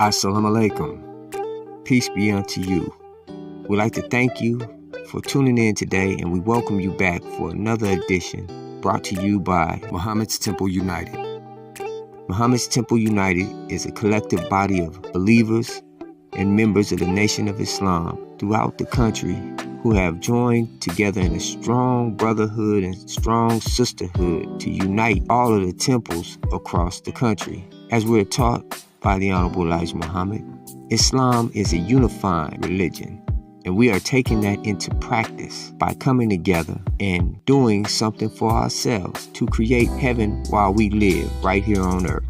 Assalamu alaikum. Peace be unto you. We'd like to thank you for tuning in today, and we welcome you back for another edition brought to you by Muhammad's Temple United. Muhammad's Temple United is a collective body of believers and members of the Nation of Islam throughout the country who have joined together in a strong brotherhood and strong sisterhood to unite all of the temples across the country. As we're taught by the Honorable Elijah Muhammad, Islam is a unifying religion, and we are taking that into practice by coming together and doing something for ourselves to create heaven while we live right here on earth.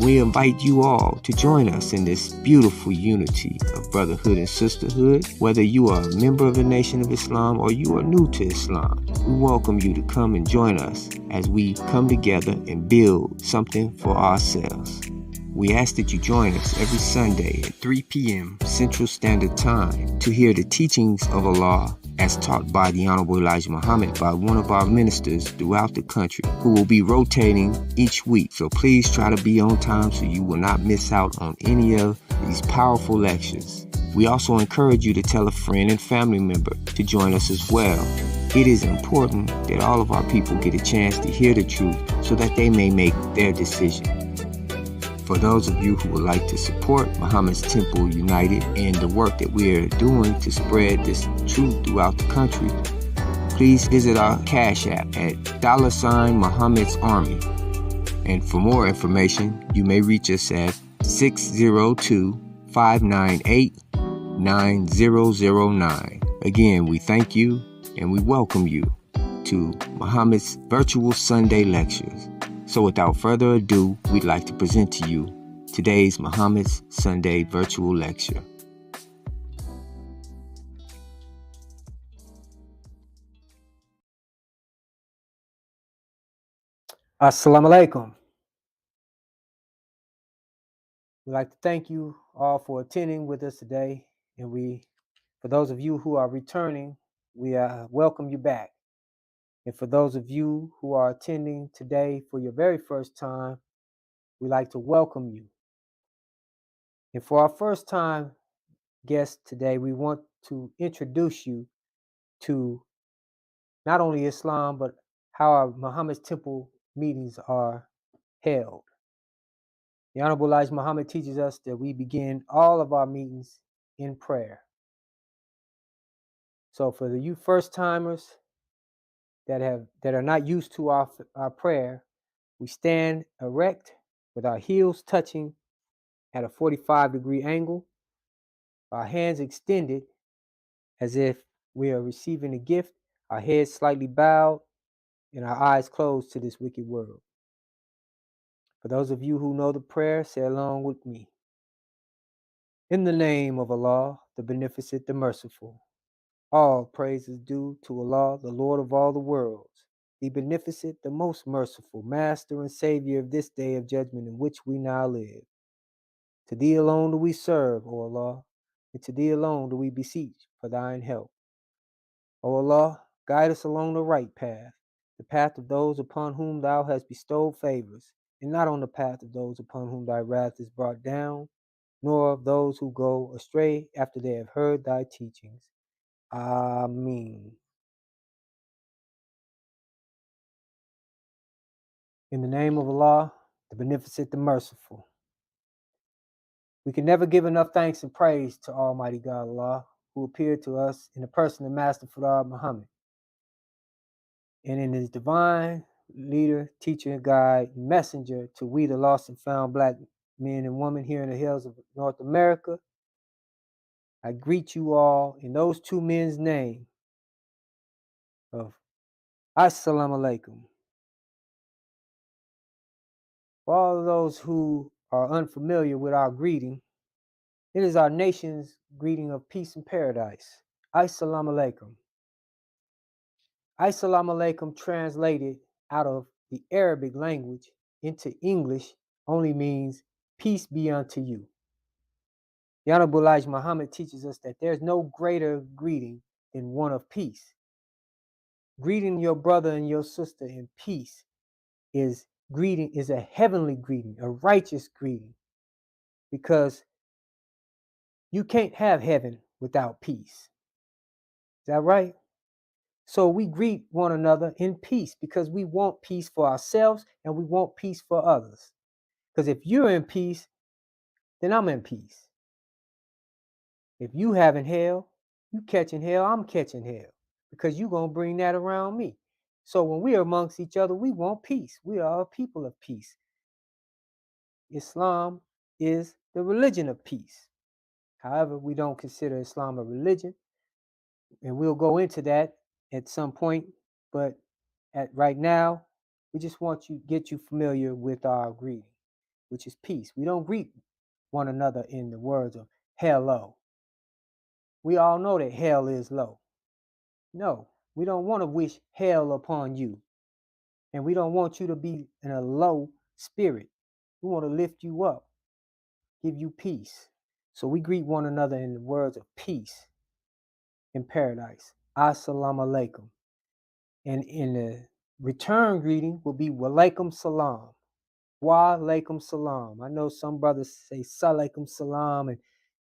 We invite you all to join us in this beautiful unity of brotherhood and sisterhood. Whether you are a member of the Nation of Islam or you are new to Islam, we welcome you to come and join us as we come together and build something for ourselves. We ask that you join us every Sunday at 3 p.m. Central Standard Time to hear the teachings of Allah as taught by the Honorable Elijah Muhammad by one of our ministers throughout the country who will be rotating each week. So please try to be on time so you will not miss out on any of these powerful lectures. We also encourage you to tell a friend and family member to join us as well. It is important that all of our people get a chance to hear the truth so that they may make their decision. For those of you who would like to support Muhammad's Temple United and the work that we are doing to spread this truth throughout the country, please visit our Cash App at $Muhammad's Army. And for more information, you may reach us at 602-598-9009. Again, we thank you and we welcome you to Muhammad's Virtual Sunday Lectures. So without further ado, we'd like to present to you today's Muhammad's Sunday Virtual Lecture. Assalamu alaikum. We'd like to thank you all for attending with us today. And for those of you who are returning, we welcome you back. And for those of you who are attending today for your very first time, we'd like to welcome you. And for our first time guest today, we want to introduce you to not only Islam, but how our Muhammad's Temple meetings are held. The Honorable Elijah Muhammad teaches us that we begin all of our meetings in prayer. So for you first timers that are not used to our prayer, we stand erect with our heels touching at a 45-degree angle, our hands extended as if we are receiving a gift, our heads slightly bowed, and our eyes closed to this wicked world. For those of you who know the prayer, say along with me. In the name of Allah, the Beneficent, the Merciful. All praise is due to Allah, the Lord of all the worlds, the Beneficent, the Most Merciful, Master and Savior of this day of judgment in which we now live. To Thee alone do we serve, O Allah, and to Thee alone do we beseech for Thine help. O Allah, guide us along the right path, the path of those upon whom Thou hast bestowed favors, and not on the path of those upon whom Thy wrath is brought down, nor of those who go astray after they have heard Thy teachings. Ameen. In the name of Allah, the Beneficent, the Merciful. We can never give enough thanks and praise to Almighty God Allah, who appeared to us in the person of Master Farad Muhammad, and in his divine leader, teacher, guide, messenger to we the lost and found black men and women here in the hills of North America. I greet you all in those two men's name of Assalamu alaikum. For all of those who are unfamiliar with our greeting, it is our nation's greeting of peace and paradise. Assalamu alaikum. Assalamu alaikum translated out of the Arabic language into English only means peace be unto you. The Honorable Elijah Muhammad teaches us that there's no greater greeting than one of peace. Greeting your brother and your sister in peace is a heavenly greeting, a righteous greeting. because you can't have heaven without peace. Is that right? So we greet one another in peace because we want peace for ourselves and we want peace for others. Because if you're in peace, then I'm in peace. If you having hell, you catching hell, I'm catching hell. Because you're going to bring that around me. So when we're amongst each other, we want peace. We are a people of peace. Islam is the religion of peace. However, we don't consider Islam a religion, and we'll go into that at some point. But right now, we just want to get you familiar with our greeting, which is peace. We don't greet one another in the words of hello. We all know that hell is low. No, we don't want to wish hell upon you, and we don't want you to be in a low spirit. We want to lift you up, give you peace. So we greet one another in the words of peace in paradise. Assalamu alaikum. And in the return greeting will be walaikum salam. Wa alaikum salam. I know some brothers say salaikum salam, and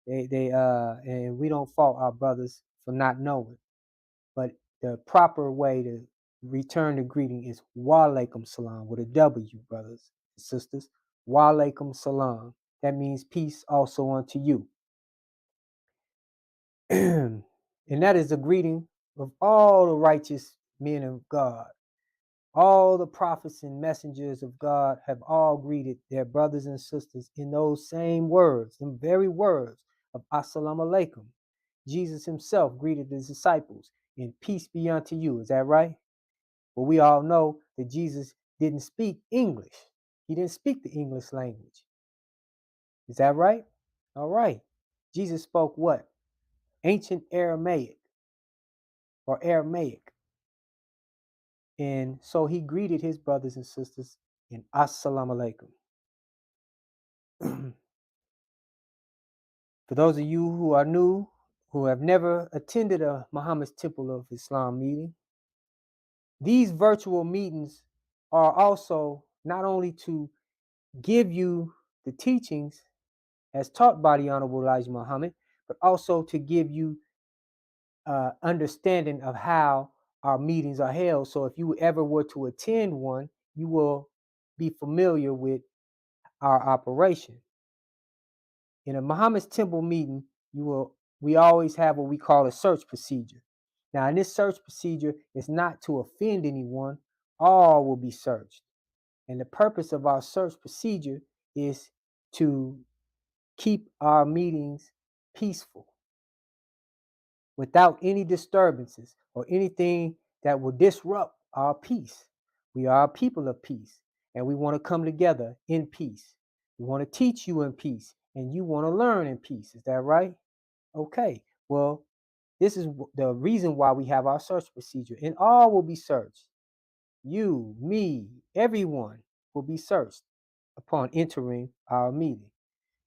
and we don't fault our brothers for not knowing. But the proper way to return the greeting is wa alaikum salam with a W, brothers and sisters. Wa alaikum salam. That means peace also unto you. And that is the greeting of all the righteous men of God. All the prophets and messengers of God have all greeted their brothers and sisters in those same words, the very words of Assalamu alaikum. Jesus himself greeted his disciples in peace be unto you. Is that right? Well, we all know that Jesus didn't speak English. He didn't speak the English language. Is that right? All right. Jesus spoke what? Ancient Aramaic or Aramaic. And so he greeted his brothers and sisters in Assalamu alaikum. For those of you who are new, who have never attended a Muhammad's Temple of Islam meeting, these virtual meetings are also not only to give you the teachings as taught by the Honorable Elijah Muhammad, but also to give you understanding of how our meetings are held. So if you ever were to attend one, you will be familiar with our operation. In a Muhammad's Temple meeting, we always have what we call a search procedure. Now, in this search procedure, it's not to offend anyone. All will be searched. And the purpose of our search procedure is to keep our meetings peaceful, without any disturbances or anything that will disrupt our peace. We are a people of peace, and we want to come together in peace. We want to teach you in peace, and you want to learn in peace. Is that right? Okay. Well, this is the reason why we have our search procedure, and all will be searched. You, me, everyone will be searched upon entering our meeting.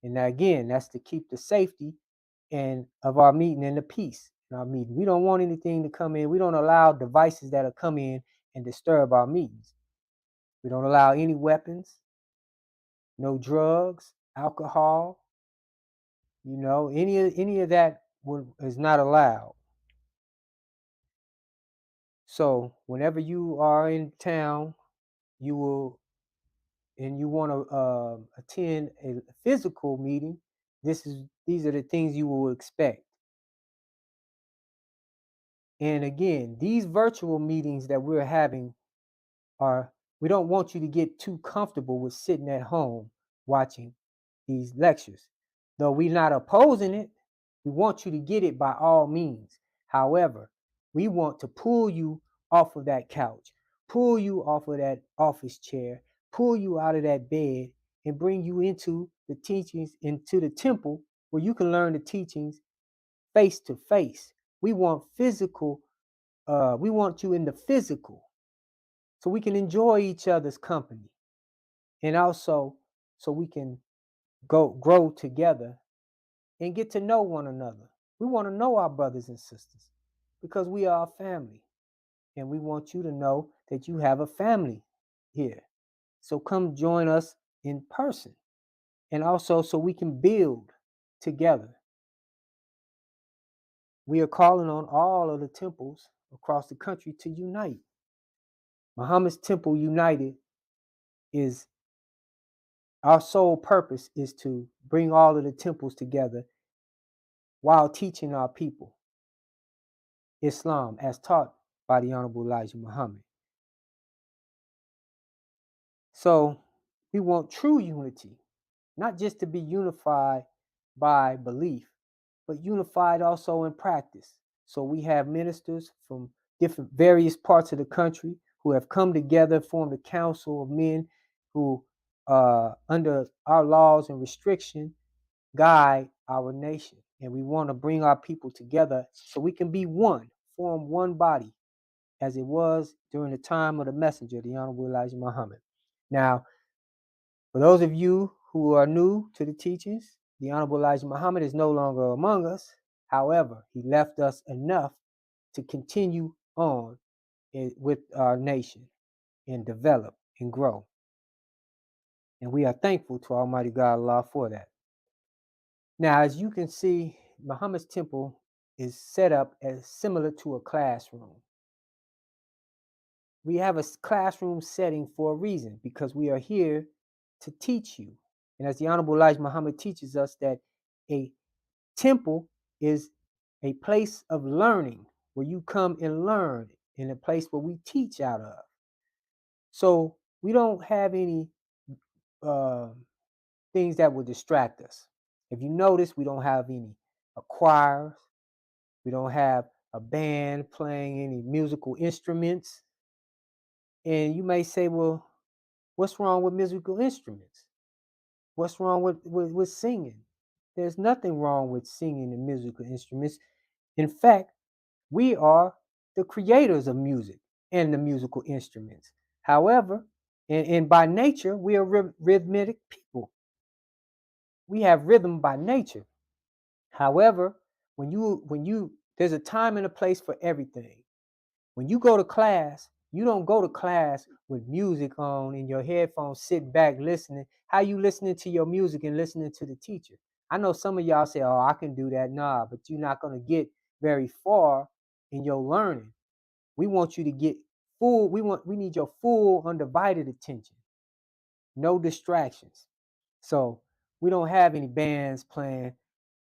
And again, that's to keep the safety and of our meeting and the peace in our meeting. We don't want anything to come in. We don't allow devices that'll come in and disturb our meetings. We don't allow any weapons, no drugs, alcohol, any of that is not allowed. So whenever you are in town, you want to attend a physical meeting, these are the things you will expect. And again, these virtual meetings that we're having we don't want you to get too comfortable with sitting at home watching these lectures. Though we're not opposing it, we want you to get it by all means. However, we want to pull you off of that couch, pull you off of that office chair, pull you out of that bed, and bring you into the teachings, into the temple where you can learn the teachings face to face. We want we want you in the physical so we can enjoy each other's company, and also so we can grow together and get to know one another. We want to know our brothers and sisters because we are a family, and we want you to know that you have a family here. So come join us in person and also so we can build together. We are calling on all of the temples across the country to unite. Muhammad's Temple United is our sole purpose is to bring all of the temples together while teaching our people Islam as taught by the Honorable Elijah Muhammad. So we want true unity, not just to be unified by belief, but unified also in practice. So we have ministers from different various parts of the country who have come together, formed a council of men who, under our laws and restriction, guide our nation. And we want to bring our people together so we can be one, form one body, as it was during the time of the messenger, the Honorable Elijah Muhammad. Now, for those of you who are new to the teachings, the Honorable Elijah Muhammad is no longer among us. However, he left us enough to continue on with our nation and develop and grow. And we are thankful to Almighty God Allah for that. Now, as you can see, Muhammad's temple is set up as similar to a classroom. We have a classroom setting for a reason, because we are here to teach you. And as the Honorable Elijah Muhammad teaches us, that a temple is a place of learning where you come and learn, in a place where we teach out of. So we don't have any things that will distract us. If you notice, we don't have any choirs. We don't have a band playing any musical instruments. And you may say, well, what's wrong with musical instruments? What's wrong with singing? There's nothing wrong with singing and musical instruments. In fact, we are the creators of music and the musical instruments. However, and by nature, we are rhythmic people. We have rhythm by nature. However, there's a time and a place for everything. When you go to class, you don't go to class with music on in your headphones, sitting back listening. How you listening to your music and listening to the teacher? I know some of y'all say, oh, I can do that. Nah, but you're not going to get very far in your learning. We want you to get full. We need your full undivided attention. No distractions. So we don't have any bands playing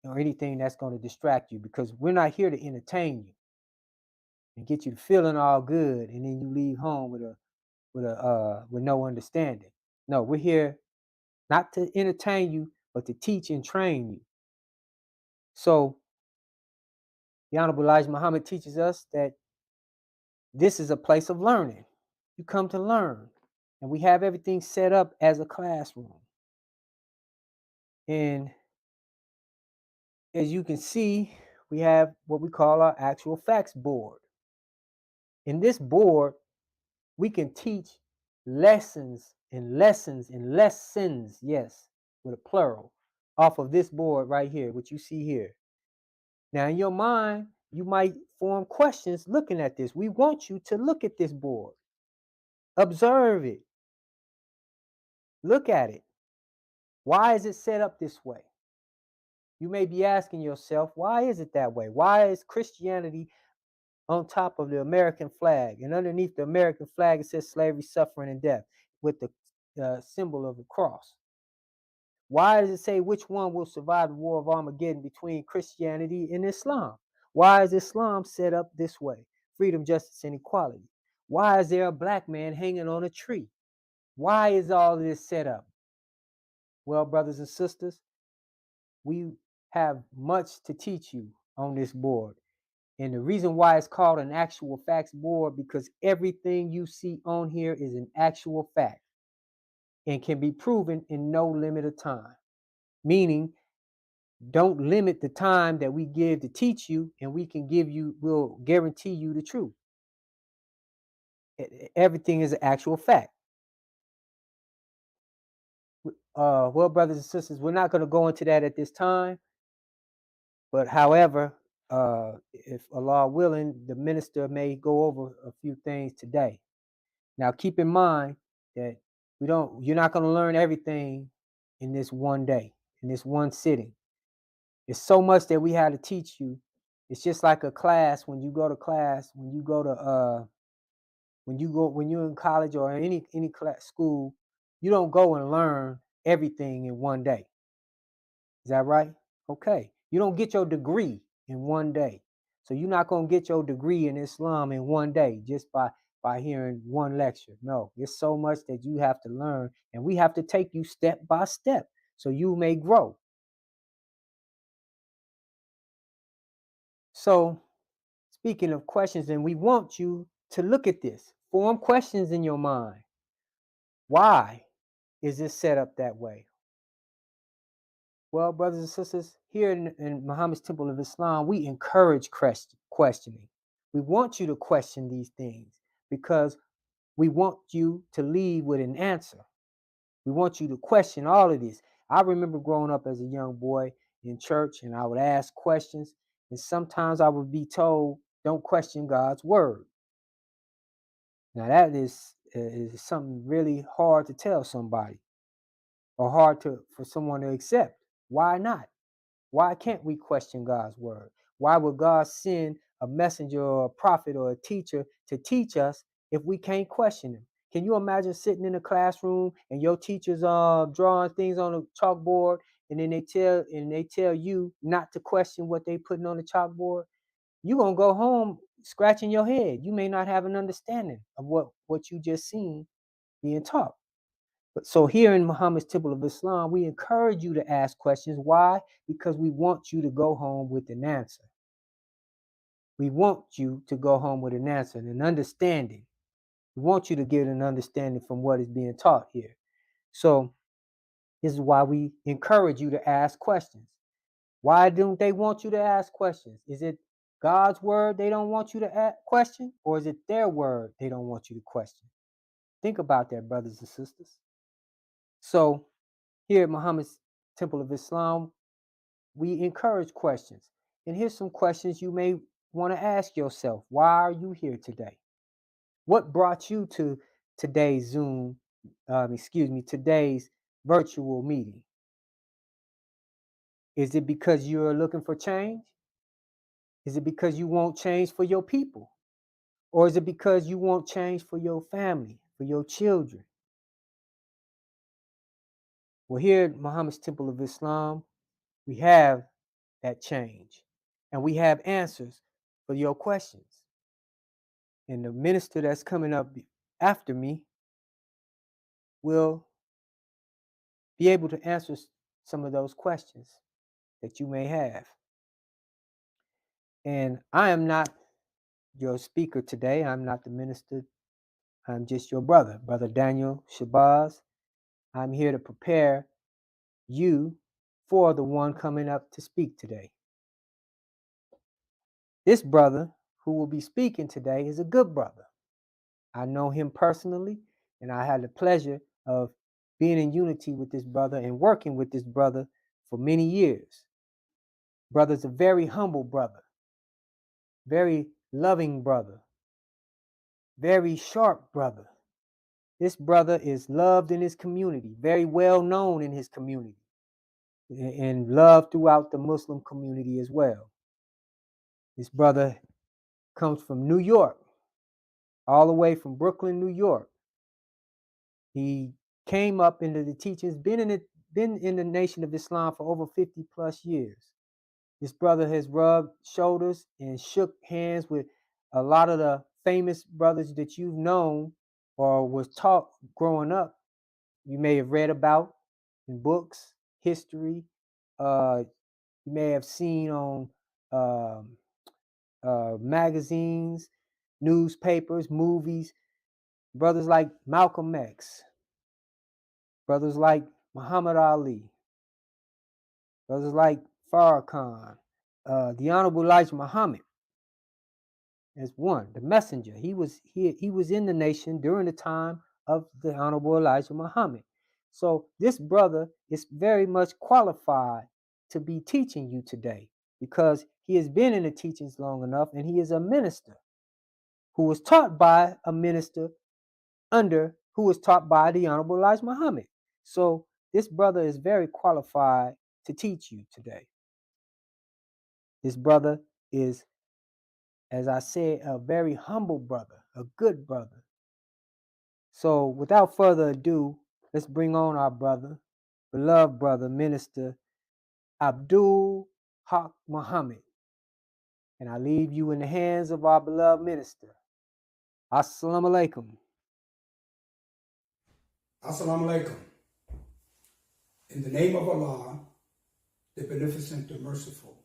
or anything that's going to distract you, because we're not here to entertain you and get you feeling all good, and then you leave home with no understanding. No, we're here not to entertain you, but to teach and train you. So the Honorable Elijah Muhammad teaches us that this is a place of learning. You come to learn, and we have everything set up as a classroom. And as you can see, we have what we call our actual facts board. In this board, we can teach lessons and lessons and lessons, yes, with a plural, off of this board right here, what you see here. Now, in your mind, you might form questions looking at this. We want you to look at this board, observe it, look at it. Why is it set up this way? You may be asking yourself, why is it that way? Why is Christianity on top of the American flag, and underneath the American flag it says slavery, suffering, and death, with the symbol of the cross? Why does it say which one will survive the war of Armageddon between Christianity and Islam? Why is Islam set up this way? Freedom, justice, and equality. Why is there a black man hanging on a tree? Why is all this set up? Well, brothers and sisters, we have much to teach you on this board. And the reason why it's called an actual facts board, because everything you see on here is an actual fact and can be proven in no limit of time. Meaning, don't limit the time that we give to teach you, and we'll guarantee you the truth. Everything is an actual fact. Well, brothers and sisters, we're not going to go into that at this time. But however, if Allah willing, the minister may go over a few things today. Now, keep in mind that you're not going to learn everything in this one day, in this one sitting. It's so much that we had to teach you. It's just like a class. When you go to class, when you're in college or any class school, you don't go and learn everything in one day. Is that right? Okay. You don't get your degree in one day. So you're not going to get your degree in Islam in one day just by hearing one lecture. No, it's so much that you have to learn, and we have to take you step by step so you may grow. So, speaking of questions, and we want you to look at this. Form questions in your mind. Why is this set up that way? Well, brothers and sisters, here in Muhammad's Temple of Islam, we encourage questioning. We want you to question these things because we want you to leave with an answer. We want you to question all of this. I remember growing up as a young boy in church, and I would ask questions, and sometimes I would be told, "Don't question God's word." Now that is something really hard to tell somebody, or hard for someone to accept. Why not? Why can't we question God's word? Why would God send a messenger or a prophet or a teacher to teach us if we can't question him? Can you imagine sitting in a classroom and your teachers drawing things on a chalkboard, and then they tell you not to question what they putting on the chalkboard? You're gonna go home scratching your head. You may not have an understanding of what you just seen being taught. So here in Muhammad's Temple of Islam, we encourage you to ask questions. Why? Because we want you to go home with an answer. We want you to go home with an answer and an understanding. We want you to get an understanding from what is being taught here. So this is why we encourage you to ask questions. Why don't they want you to ask questions? Is it God's word they don't want you to question, or is it their word they don't want you to question? Think about that, brothers and sisters. So here at Muhammad's Temple of Islam, we encourage questions. And here's some questions you may want to ask yourself. Why are you here today? What brought you to today's today's virtual meeting? Is it because you're looking for change? Is it because you want change for your people? Or is it because you want change for your family, for your children? Well, here at Muhammad's Temple of Islam, we have that change, and we have answers for your questions. And the minister that's coming up after me will be able to answer some of those questions that you may have. And I am not your speaker today. I'm not the minister. I'm just your brother, Brother Daniel Shabazz. I'm here to prepare you for the one coming up to speak today. This brother who will be speaking today is a good brother. I know him personally, and I had the pleasure of being in unity with this brother and working with this brother for many years. Brother's a very humble brother, very loving brother, very sharp brother. This brother is loved in his community, very well known in his community, and loved throughout the Muslim community as well. This brother comes from New York, all the way from Brooklyn, New York. He came up into the teachings, been in the Nation of Islam for over 50 plus years. This brother has rubbed shoulders and shook hands with a lot of the famous brothers that you've known or was taught growing up. You may have read about in books, history. You may have seen on um, magazines, newspapers, movies. Brothers like Malcolm X, brothers like Muhammad Ali, brothers like Farrakhan, the Honorable Elijah Muhammad as one, the messenger. He was in the nation during the time of the Honorable Elijah Muhammad. So this brother is very much qualified to be teaching you today because he has been in the teachings long enough, and he is a minister who was taught by a minister who was taught by the Honorable Elijah Muhammad. So this brother is very qualified to teach you today. This brother is, as I said, a very humble brother, a good brother. So without further ado, let's bring on our brother, beloved brother, Minister Abdul Haqq Muhammad. And I leave you in the hands of our beloved minister. Assalamu alaikum. Assalamu alaikum. In the name of Allah, the Beneficent, the Merciful,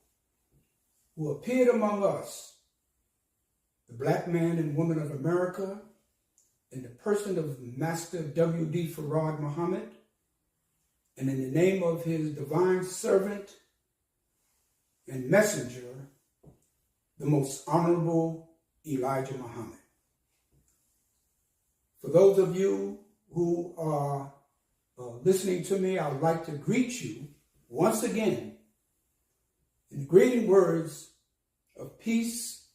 who appeared among us, the black man and woman of America, in the person of Master W.D. Farad Muhammad, and in the name of his divine servant and messenger, the most honorable Elijah Muhammad. For those of you who are listening to me, I would like to greet you once again in the greeting words of peace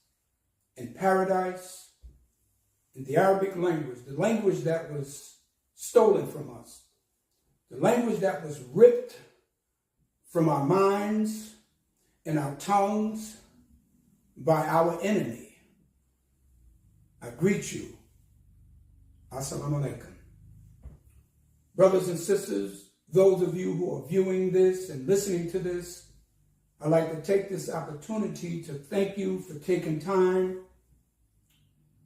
and paradise in the Arabic language, the language that was stolen from us, the language that was ripped from our minds and our tongues by our enemy. I greet you. Assalamu alaikum. Brothers and sisters, those of you who are viewing this and listening to this, I'd like to take this opportunity to thank you for taking time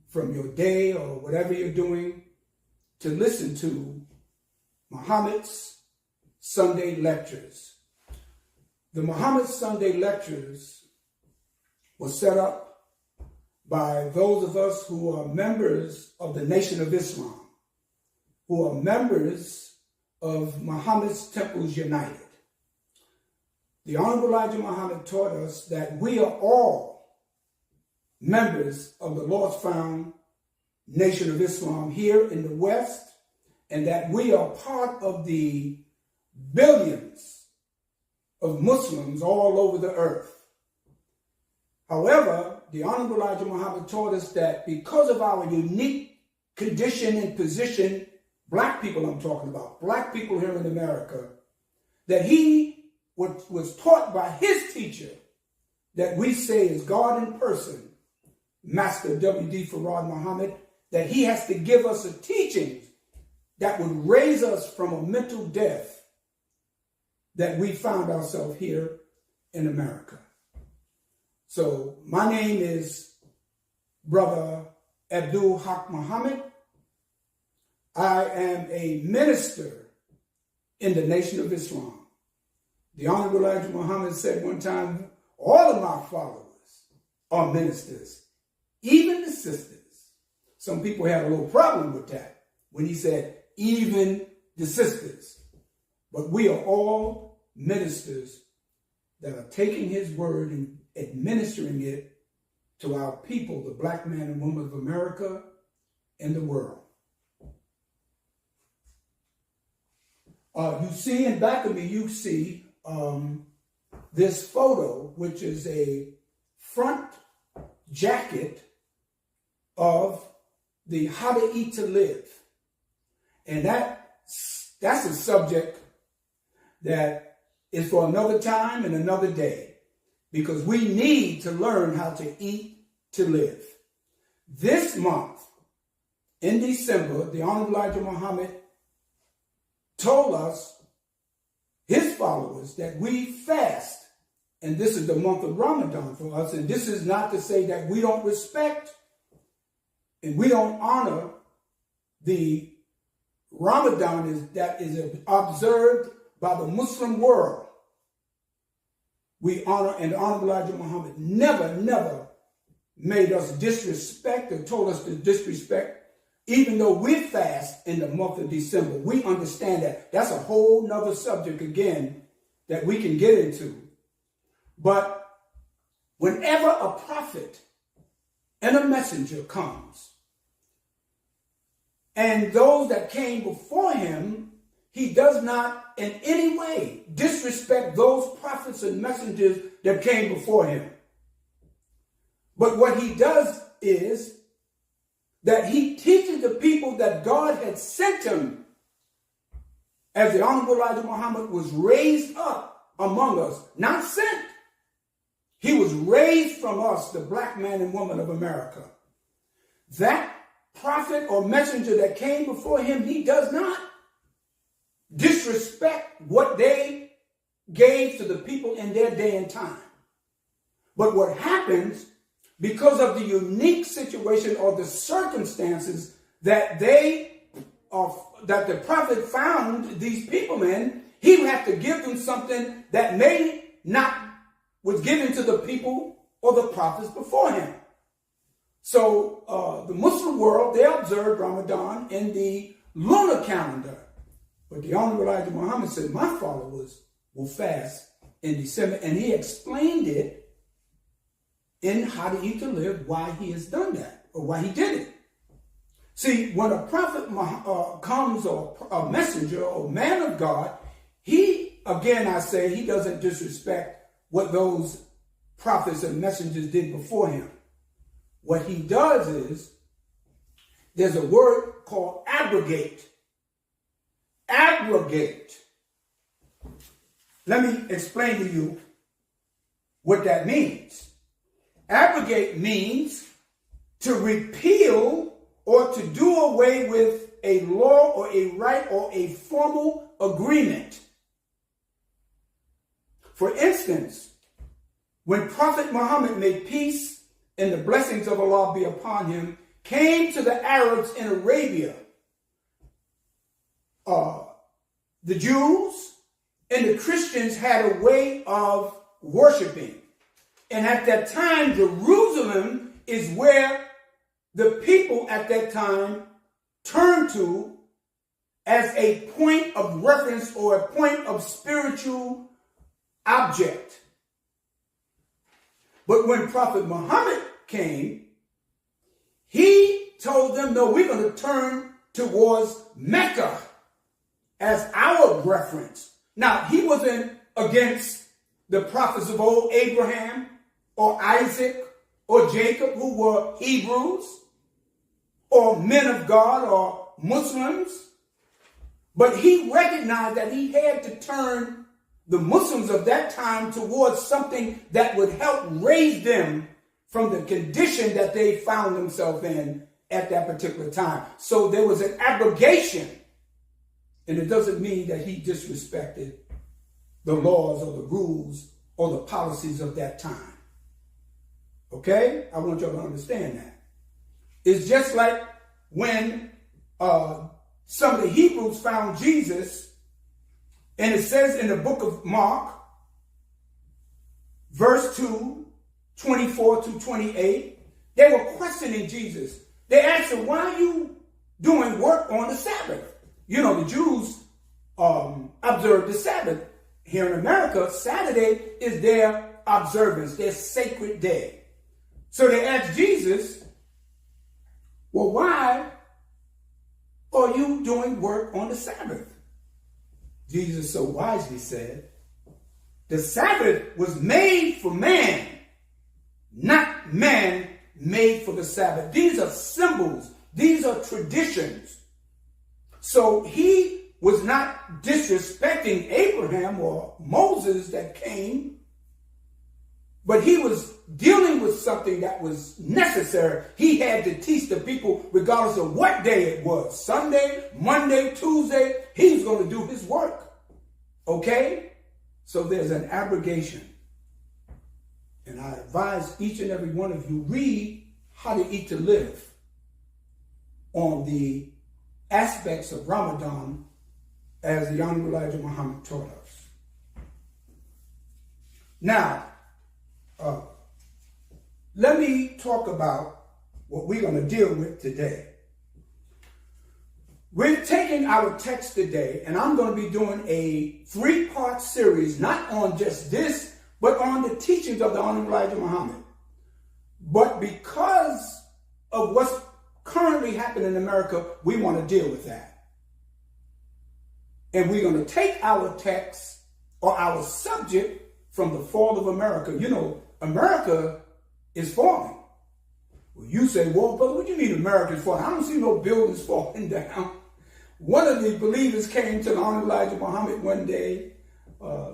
from your day or whatever you're doing to listen to Muhammad's Sunday lectures. The Muhammad Sunday lectures were set up by those of us who are members of the Nation of Islam, who are members of Muhammad's Temples United. The Honorable Elijah Muhammad taught us that we are all members of the lost found Nation of Islam here in the West, and that we are part of the billions of Muslims all over the earth. However, the Honorable Elijah Muhammad taught us that because of our unique condition and position, black people I'm talking about, black people here in America, that he was taught by his teacher that we say is God in person, Master W.D. Farad Muhammad, that he has to give us a teaching that would raise us from a mental death that we found ourselves here in America. So my name is Brother Abdul Haqq Muhammad. I am a minister in the Nation of Islam. The Honorable Elijah Muhammad said one time, all of my followers are ministers, even the sisters. Some people had a little problem with that when he said, even the sisters. But we are all ministers that are taking his word and administering it to our people, the black man and woman of America and the world. You see in back of me, you see this photo, which is a front jacket of the How to Eat to Live. And that's a subject that is for another time and another day, because we need to learn how to eat to live. This month, in December, the Honorable Elijah Muhammad told us, his followers, that we fast. And this is the month of Ramadan for us. And this is not to say that we don't respect and we don't honor the Ramadan that is observed by the Muslim world. We honor, and the Honorable Elijah Muhammad never made us disrespect or told us to disrespect. Even though we fast in the month of December, we understand that that's a whole nother subject again that we can get into. But whenever a prophet and a messenger comes, and those that came before him, he does not in any way disrespect those prophets and messengers that came before him. But what he does is that he teaches the people that God had sent him as the Honorable Elijah Muhammad was raised up among us, not sent. He was raised from us, the black man and woman of America. That prophet or messenger that came before him, he does not disrespect what they gave to the people in their day and time. But what happens, because of the unique situation or the circumstances that the prophet found these people in, he would have to give them something that may not was given to the people or the prophets before him. So the Muslim world, they observed Ramadan in the lunar calendar. But the Honorable Elijah Muhammad said, my followers will fast in December. And he explained it in How to Eat to Live, why he has done that, or why he did it. See, when a prophet comes, or a messenger or man of God, he, again, I say, he doesn't disrespect what those prophets and messengers did before him. What he does is, there's a word called abrogate. Abrogate. Let me explain to you what that means. Abrogate means to repeal or to do away with a law or a right or a formal agreement. For instance, when Prophet Muhammad, may peace and the blessings of Allah be upon him, came to the Arabs in Arabia, the Jews and the Christians had a way of worshiping. And at that time, Jerusalem is where the people at that time turned to as a point of reference or a point of spiritual object. But when Prophet Muhammad came, he told them, no, we're going to turn towards Mecca as our reference. Now, he wasn't against the prophets of old, Abraham or Isaac or Jacob, who were Hebrews or men of God or Muslims. But he recognized that he had to turn the Muslims of that time towards something that would help raise them from the condition that they found themselves in at that particular time. So there was an abrogation. And it doesn't mean that he disrespected the laws or the rules or the policies of that time. Okay? I want y'all to understand that. It's just like when some of the Hebrews found Jesus, and it says in the book of Mark, verse 2, 24 to 28, they were questioning Jesus. They asked him, why are you doing work on the Sabbath? You know, the Jews observe the Sabbath. Here in America, Saturday is their observance, their sacred day. So they asked Jesus, well, why are you doing work on the Sabbath? Jesus so wisely said, the Sabbath was made for man, not man made for the Sabbath. These are symbols. These are traditions. So he was not disrespecting Abraham or Moses that came, but he was dealing with something that was necessary. He had to teach the people regardless of what day it was. Sunday, Monday, Tuesday, he's going to do his work. Okay? So there's an abrogation. And I advise each and every one of you, read How to Eat to Live on the aspects of Ramadan as the Honorable Elijah Muhammad taught us. Now, let me talk about what we're going to deal with today. We're taking our text today, and I'm going to be doing a 3-part series, not on just this, but on the teachings of the Honorable Elijah Muhammad. But because of what's currently happening in America, we want to deal with that. And we're going to take our text or our subject from the fall of America. You know, America is falling. Well, you say, well, brother, what do you mean America is falling? I don't see no buildings falling down. one of the believers came to the Honorable Elijah Muhammad one day.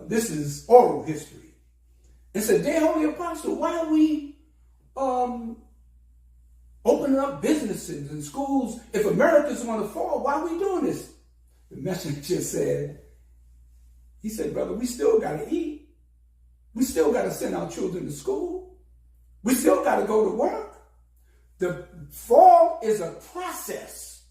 This is oral history. And said, "Dear Holy Apostle, why are we opening up businesses and schools? If America's going to fall, why are we doing this?" The messenger said, he said, "Brother, we still got to eat. We still got to send our children to school. We still got to go to work. The fall is a process.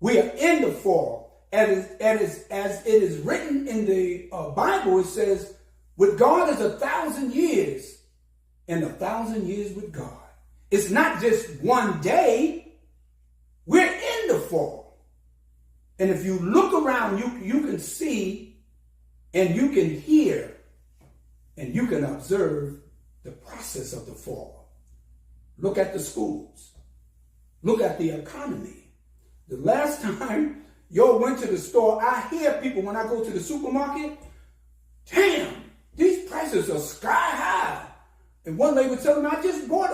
We are in the fall. As it is written in the Bible, it says, with God is 1,000 years, and 1,000 years with God. It's not just one day. We're in the fall. And if you look around, you can see and you can hear and you can observe the process of the fall. Look at the schools. Look at the economy. The last time y'all went to the store, I hear people when I go to the supermarket, damn, these prices are sky high. And one lady would tell me, I just bought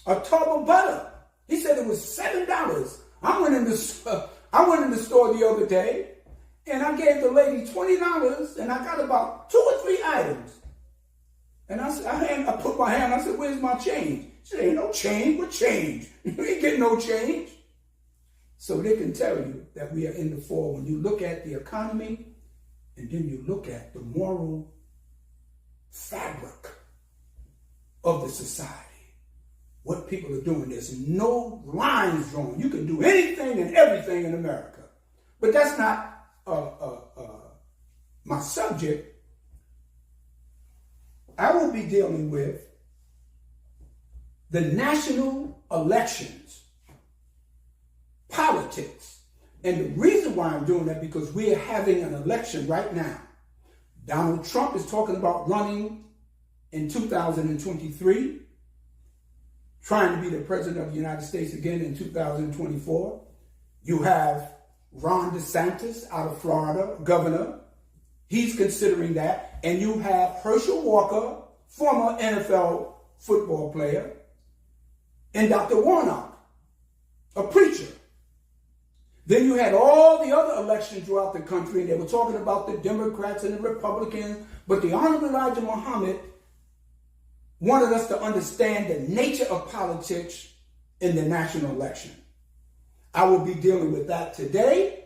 a tub of butter. He said it was $7. I went in the store the other day, and I gave the lady $20, and I got about 2 or 3 items. And I put my hand, I said, "Where's my change?" She said, "Ain't no change. What change? You ain't getting no change." So they can tell you that we are in the fall when you look at the economy, and then you look at the moral fabric of the society. What people are doing, there's no lines drawn. You can do anything and everything in America. But that's not my subject. I will be dealing with the national elections, politics. And the reason why I'm doing that, because we are having an election right now. Donald Trump is talking about running in 2023, trying to be the president of the United States again in 2024. You have Ron DeSantis out of Florida, governor. He's considering that. And you have Herschel Walker, former NFL football player, and Dr. Warnock, a preacher. Then you had all the other elections throughout the country, and they were talking about the Democrats and the Republicans. But the Honorable Elijah Muhammad wanted us to understand the nature of politics in the national election. I will be dealing with that today.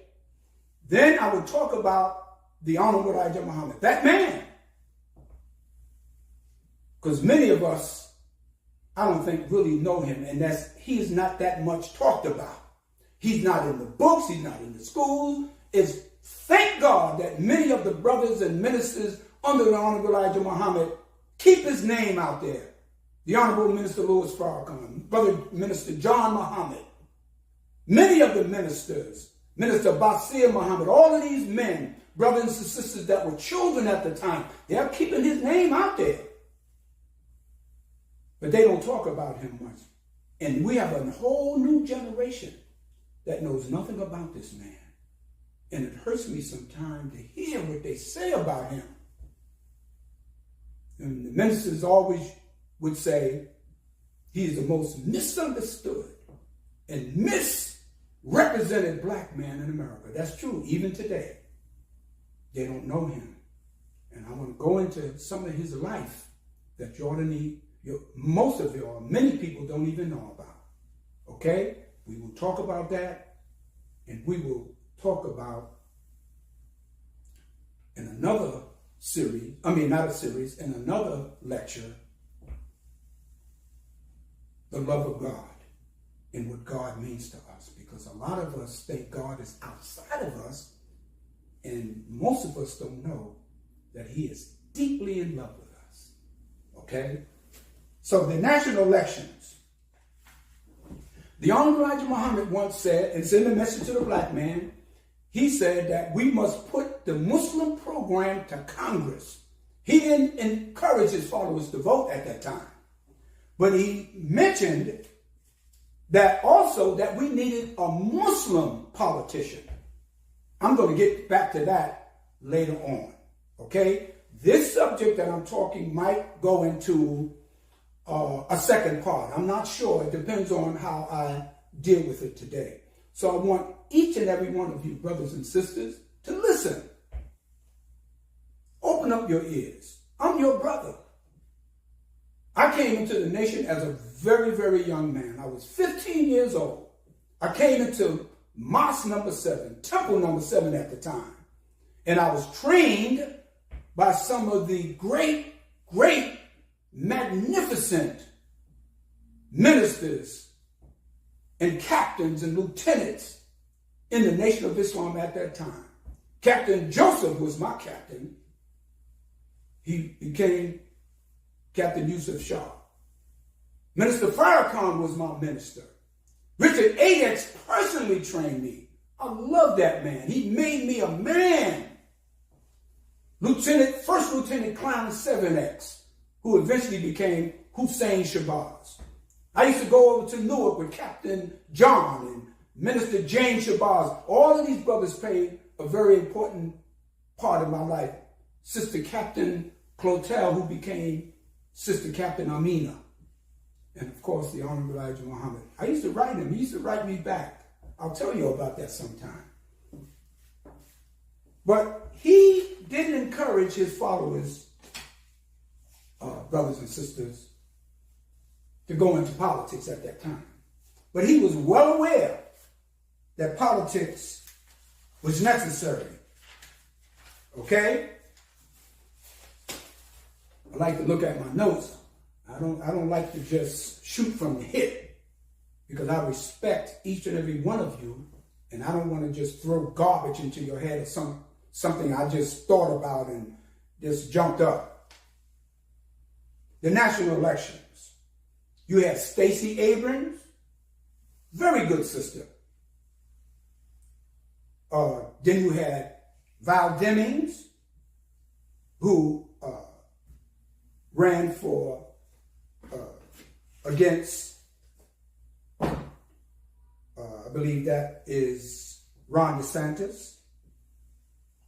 Then I will talk about the Honorable Elijah Muhammad, that man. Because many of us, I don't think, really know him, and he's not that much talked about. He's not in the books, he's not in the schools. Thank God that many of the brothers and ministers under the Honorable Elijah Muhammad keep his name out there. The Honorable Minister Louis Farrakhan, Brother Minister John Muhammad, many of the ministers, Minister Basir Muhammad, all of these men, brothers and sisters that were children at the time, they're keeping his name out there. But they don't talk about him much. And we have a whole new generation that knows nothing about this man. And it hurts me sometimes to hear what they say about him. And the ministers always would say, he is the most misunderstood and misrepresented black man in America. That's true, even today. They don't know him. And I want to go into some of his life that you ought to need. Most of y'all, many people don't even know about. Okay? We will talk about that, and we will talk about in another series, in another lecture, the love of God and what God means to us. Because a lot of us think God is outside of us, and most of us don't know that he is deeply in love with us. Okay? So the national elections. The Honorable Elijah Muhammad once said, and it's in the Message to the Black Man, he said that we must put the Muslim program to Congress. He didn't encourage his followers to vote at that time. But he mentioned that also that we needed a Muslim politician. I'm going to get back to that later on. Okay? This subject that I'm talking might go into a second part. I'm not sure. It depends on how I deal with it today. So I want each and every one of you, brothers and sisters, to listen. Open up your ears. I'm your brother. I came into the nation as a very, very young man. I was 15 years old. I came into Mosque number 7, Temple number 7 at the time. And I was trained by some of the great, magnificent ministers and captains and lieutenants in the Nation of Islam at that time. Captain Joseph was my captain. He became Captain Yusuf Shah. Minister Farrakhan was my minister. Richard Adex personally trained me. I love that man. He made me a man. First Lieutenant Clown 7X, who eventually became Hussein Shabazz. I used to go over to Newark with Captain John and Minister James Shabazz. All of these brothers played a very important part of my life. Sister Captain Clotel, who became Sister Captain Amina. And of course, the Honorable Elijah Muhammad. I used to write him. He used to write me back. I'll tell you about that sometime. But he didn't encourage his followers, brothers and sisters, to go into politics at that time. But he was well aware that politics was necessary. Okay? I like to look at my notes. I don't like to just shoot from the hip, because I respect each and every one of you, and I don't want to just throw garbage into your head or something I just thought about and just jumped up. The national elections. You had Stacey Abrams, very good sister. Then you had Val Demings, who ran for against, I believe that is Ron DeSantis.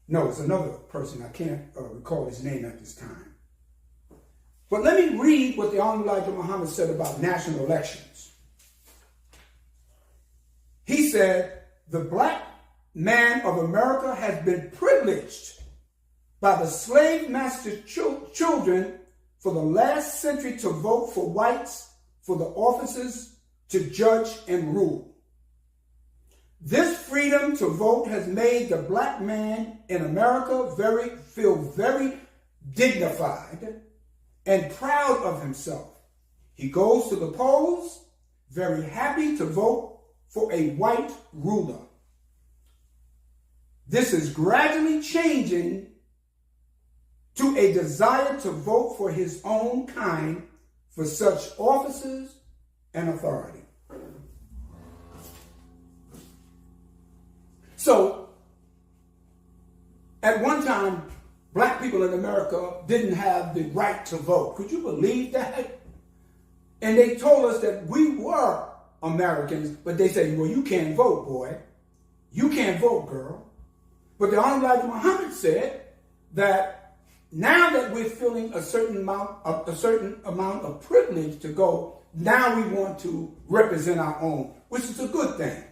No, it's another person. I can't recall his name at this time. But let me read what the Honorable Elijah Muhammad said about national elections. He said, the black man of America has been privileged by the slave master's children for the last century to vote for whites for the offices to judge and rule. This freedom to vote has made the black man in America feel very dignified and proud of himself. He goes to the polls very happy to vote for a white ruler. This is gradually changing to a desire to vote for his own kind for such offices and authority. So, at one time, black people in America didn't have the right to vote. Could you believe that? And they told us that we were Americans, but they said, well, you can't vote, boy. You can't vote, girl. But the Honorable Elijah Muhammad said that now that we're feeling a certain amount of privilege to go, now we want to represent our own, which is a good thing.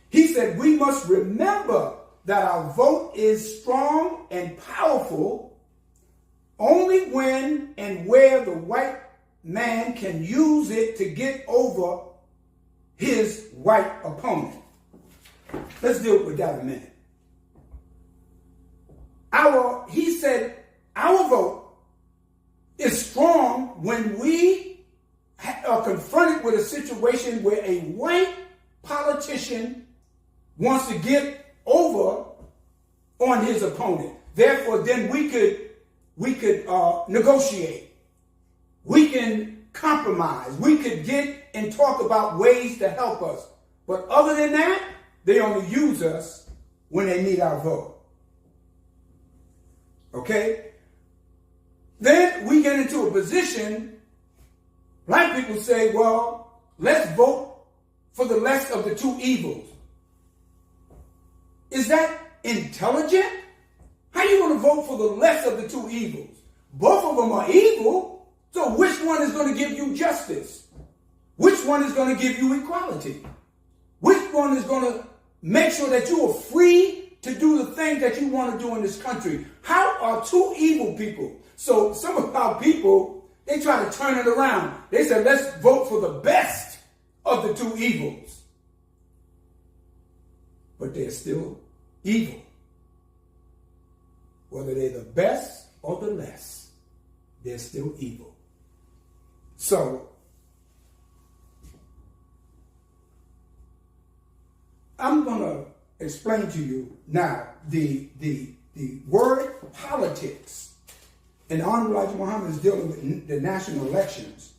He said we must remember that our vote is strong and powerful only when and where the white man can use it to get over his white opponent. Let's deal with that a minute. He said our vote is strong when we are confronted with a situation where a white politician wants to get over on his opponent. Therefore, then we could negotiate. We can compromise. We could get and talk about ways to help us. But other than that, they only use us when they need our vote. Okay? Then we get into a position, black people say, well, let's vote for the less of the two evils. Is that intelligent? How are you going to vote for the less of the two evils? Both of them are evil, so which one is going to give you justice? Which one is going to give you equality? Which one is going to make sure that you are free to do the things that you want to do in this country? How are two evil people? So some of our people, they try to turn it around. They said, let's vote for the best of the two evils. But they're still evil. Whether they're the best or the less, they're still evil. So, I'm going to explain to you now the word politics. And Honorable Elijah Muhammad is dealing with the national elections.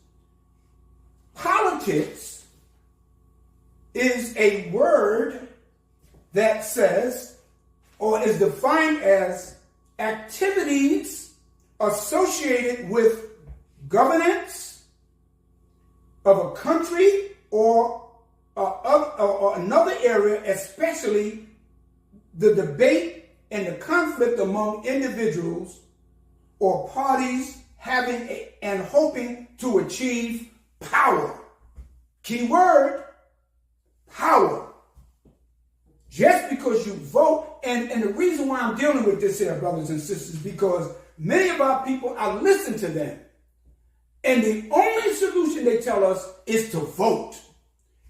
Politics is a word that says, or is defined as, activities associated with governance of a country or another area, especially the debate and the conflict among individuals or parties having and hoping to achieve power. Key word, power. Just because you vote, and the reason why I'm dealing with this here, brothers and sisters, because many of our people, I listen to them, and the only solution they tell us is to vote.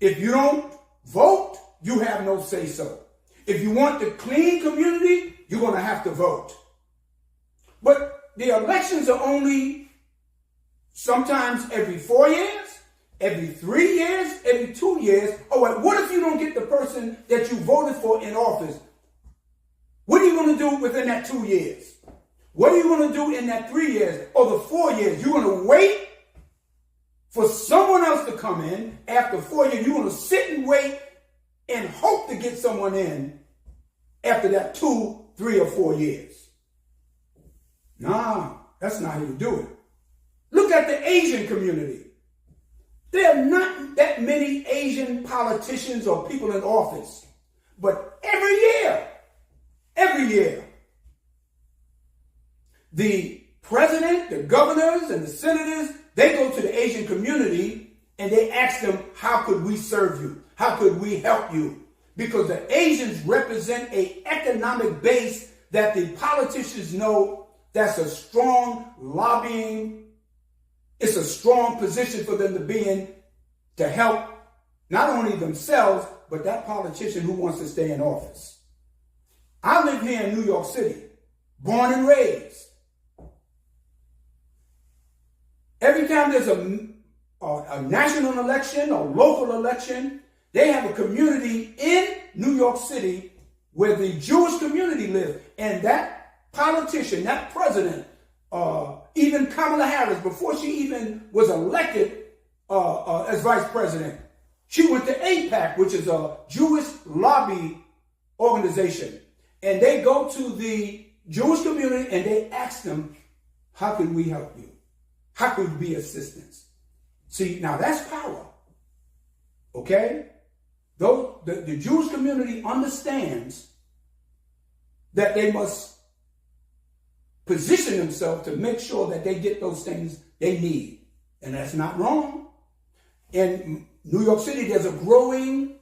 If you don't vote, you have no say-so. If you want the clean community, you're going to have to vote. But the elections are only sometimes every 4 years, every 3 years, every 2 years. Oh, what if you don't get the person that you voted for in office? What are you going to do within that 2 years? What are you going to do in that 3 years or the 4 years? You're going to wait for someone else to come in after 4 years. You're going to sit and wait and hope to get someone in after that 2, 3, or 4 years. Nah, that's not how you do it. Look at the Asian community. There are not that many Asian politicians or people in office. But every year, the president, the governors, and the senators, they go to the Asian community and they ask them, how could we serve you? How could we help you? Because the Asians represent an economic base that the politicians know that's a strong lobbying. It's a strong position for them to be in to help not only themselves, but that politician who wants to stay in office. I live here in New York City, born and raised. Every time there's a national election or local election, they have a community in New York City where the Jewish community lives. And that politician, that president, even Kamala Harris, before she even was elected as vice president, she went to AIPAC, which is a Jewish lobby organization. And they go to the Jewish community and they ask them, how can we help you? How could we be assistance? See, now that's power. Okay? Though the Jewish community understands that they must position themselves to make sure that they get those things they need. And that's not wrong. In New York City, there's a growing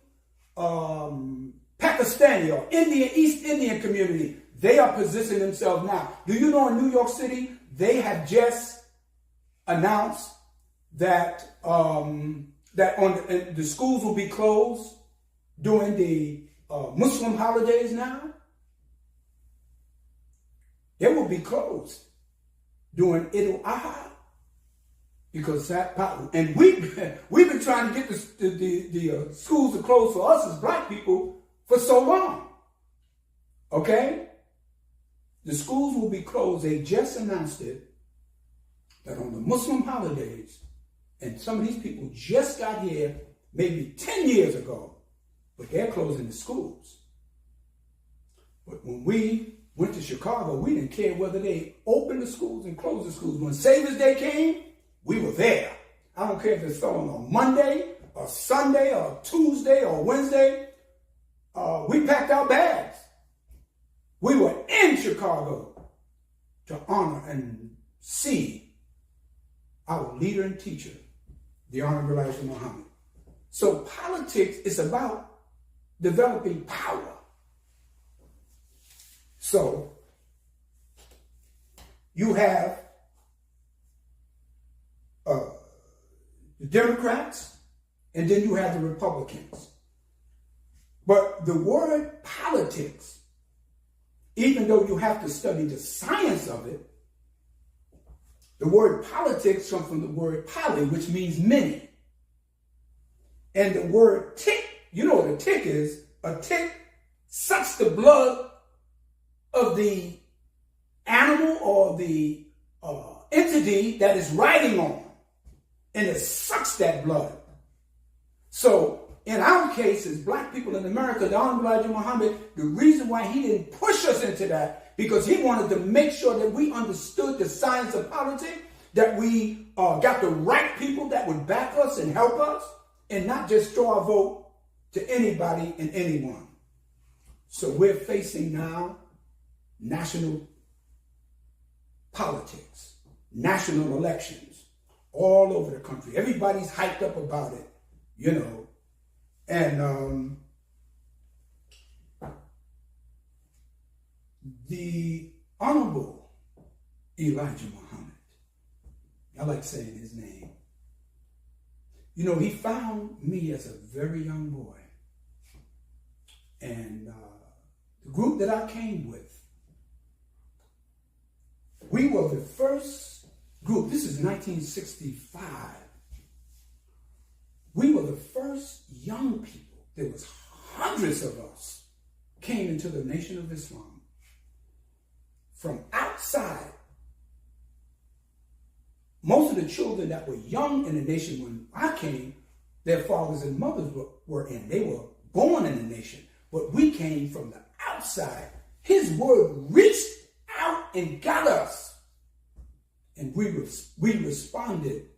Pakistani or East Indian community. They are positioning themselves now. Do you know in New York City, they have just announced that the schools will be closed during the Muslim holidays now? They will be closed during Eid al-Adha because that, and we've been trying to get the schools to close for us as black people for so long. Okay, the schools will be closed. They just announced it that on the Muslim holidays, and some of these people just got here maybe 10 years ago, but they're closing the schools. But when we went to Chicago, we didn't care whether they opened the schools and closed the schools. When Savior's Day came, we were there. I don't care if it fell on a Monday, or Sunday, or Tuesday, or Wednesday. We packed our bags. We were in Chicago to honor and see our leader and teacher, the Honorable Elijah Muhammad. So politics is about developing power. So you have the Democrats, and then you have the Republicans. But the word politics, even though you have to study the science of it, the word politics comes from the word poly, which means many. And the word tick, you know what a tick is? A tick sucks the blood of the animal or the entity that is riding on, and it sucks that blood. So in our case, as black people in America, the Honorable Elijah Muhammad, the reason why he didn't push us into that, because he wanted to make sure that we understood the science of politics, that we got the right people that would back us and help us, and not just throw our vote to anybody and anyone. So we're facing now national politics, national elections all over the country. Everybody's hyped up about it, you know. And the Honorable Elijah Muhammad, I like saying his name. You know, he found me as a very young boy. And the group that I came with, we were the first group. This is 1965. We were the first young people. There was hundreds of us came into the Nation of Islam from outside. Most of the children that were young in the nation when I came, their fathers and mothers were in. They were born in the nation. But we came from the outside. His word reached out and got us. And we responded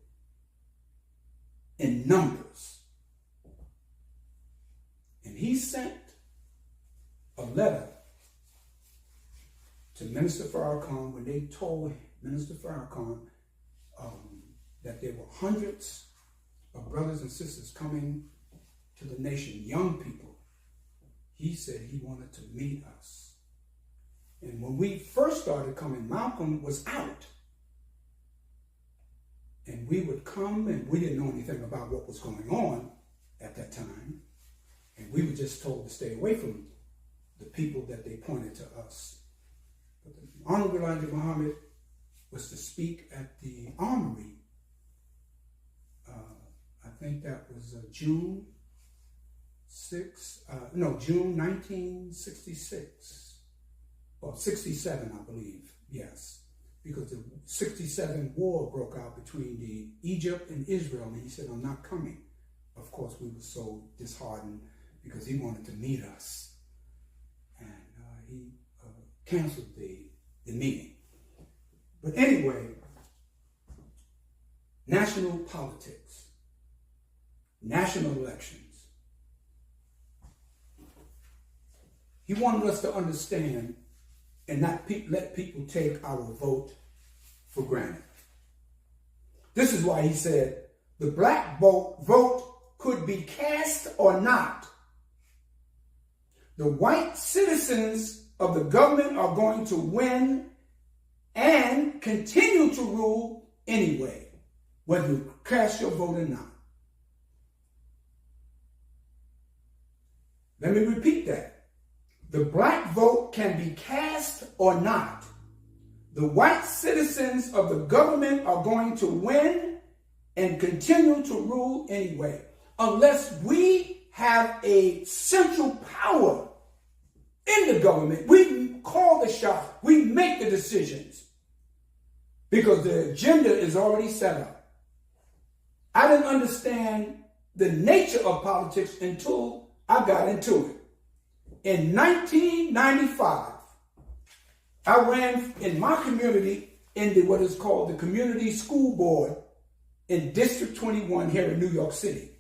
in numbers. And he sent a letter to Minister Farrakhan when they told Minister Farrakhan that there were hundreds of brothers and sisters coming to the nation, young people. He said he wanted to meet us. And when we first started coming, Malcolm was out. And we would come, and we didn't know anything about what was going on at that time. And we were just told to stay away from the people that they pointed to us. But the Honorable Elijah Muhammad was to speak at the Armory. I think that was June 1966. Or 67, I believe, yes. Because the 67 war broke out between Egypt and Israel, and he said, I'm not coming. Of course, we were so disheartened because he wanted to meet us. And he canceled the meeting. But anyway, national politics, national elections. He wanted us to understand and not let people take our vote for granted. This is why he said the black vote could be cast or not. The white citizens of the government are going to win and continue to rule anyway, whether you cast your vote or not. Let me repeat that. The black vote can be cast or not. The white citizens of the government are going to win and continue to rule anyway, unless we have a central power in the government. We call the shots. We make the decisions because the agenda is already set up. I didn't understand the nature of politics until I got into it. In 1995, I ran in my community in what is called the Community School Board in District 21 here in New York City.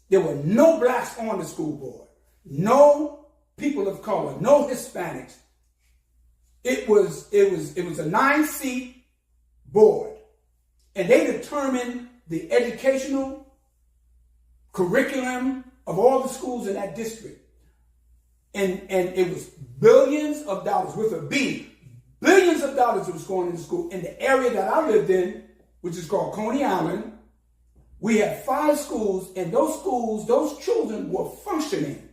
There were no blacks on the school board, no people of color, no Hispanics. It was a 9-seat board, and they determined the educational curriculum of all the schools in that district. And it was billions of dollars with a B. Billions of dollars that was going into school. In the area that I lived in, which is called Coney Island, we had 5 schools, and those schools, those children were functioning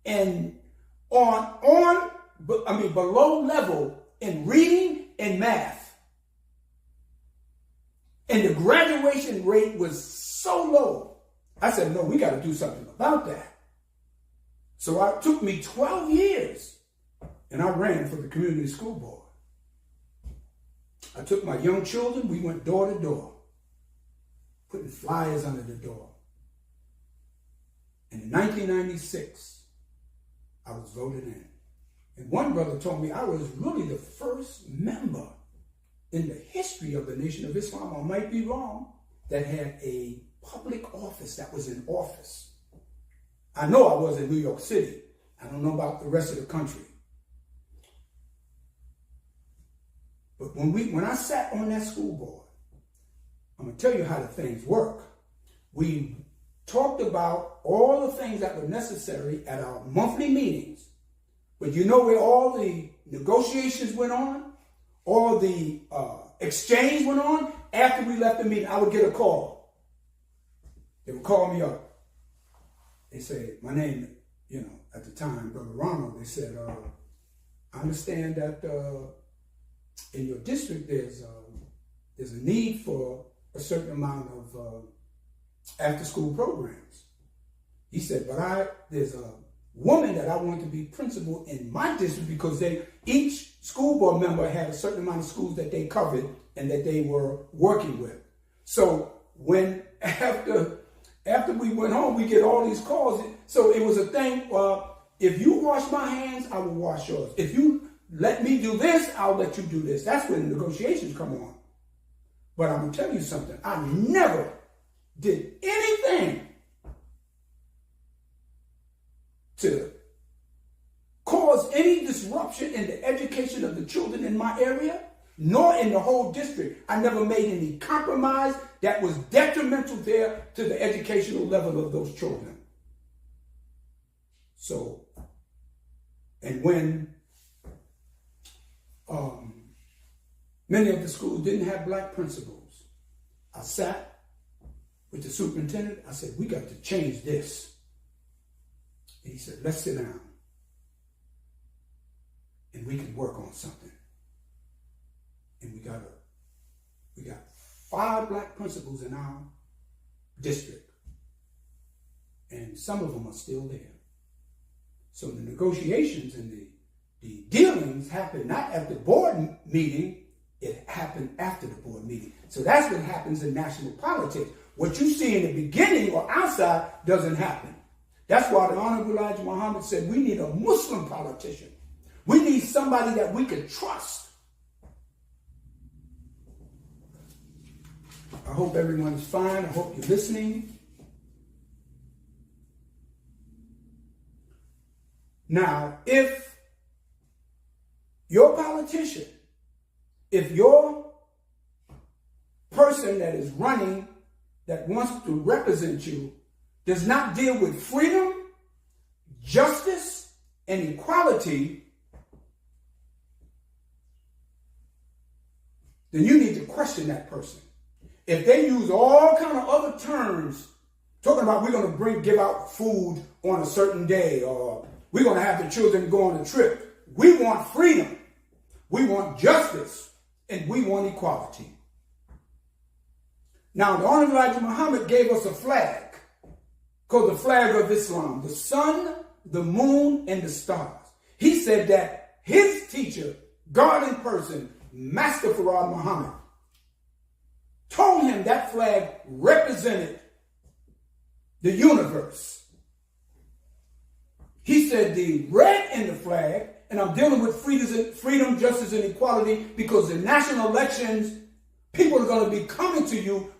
and below level in reading and math. And the graduation rate was so low. I said, no, we got to do something about that. So it took me 12 years, and I ran for the community school board. I took my young children, we went door to door, putting flyers under the door. And in 1996, I was voted in. And one brother told me I was really the first member in the history of the Nation of Islam, I might be wrong, that had a public office that was in office. I know I was in New York City. I don't know about the rest of the country. But when I sat on that school board, I'm going to tell you how the things work. We talked about all the things that were necessary at our monthly meetings. But you know where all the negotiations went on? All the exchange went on? After we left the meeting, I would get a call. They would call me up. They say, my name, at the time, Brother Ronald, they said, I understand that in your district there's a need for a certain amount of after-school programs. He said, but there's a woman that I want to be principal in my district because each school board member had a certain amount of schools that they covered and that they were working with. So when after we went home, we get all these calls. So it was a thing, if you wash my hands, I will wash yours. If you let me do this, I'll let you do this. That's when the negotiations come on. But I'm going to tell you something. I never did anything to cause any disruption in the education of the children in my area, nor in the whole district. I never made any compromise that was detrimental there to the educational level of those children. So, and when many of the schools didn't have black principals, I sat with the superintendent. I said, we got to change this. And he said, let's sit down and we can work on something. And we got 5 black principals in our district, and some of them are still there. So the negotiations and the dealings happened not at the board meeting, it happened after the board meeting. So that's what happens in national politics. What you see in the beginning or outside doesn't happen. That's why the Honorable Elijah Muhammad said we need a Muslim politician. We need somebody that we can trust. I hope everyone's fine. I hope you're listening. Now, if your politician, if your person that is running, that wants to represent you, does not deal with freedom, justice, and equality, then you need to question that person. If they use all kind of other terms, talking about we're going to give out food on a certain day, or we're going to have the children go on a trip. We want freedom. We want justice. And we want equality. Now, the Honorable Elijah Muhammad gave us a flag called the flag of Islam, the sun, the moon, and the stars. He said that his teacher, God in person, Master Farad Muhammad, told him that flag represented the universe. He said the red in the flag, and I'm dealing with freedom, justice, and equality because in national elections, people are going to be coming to you,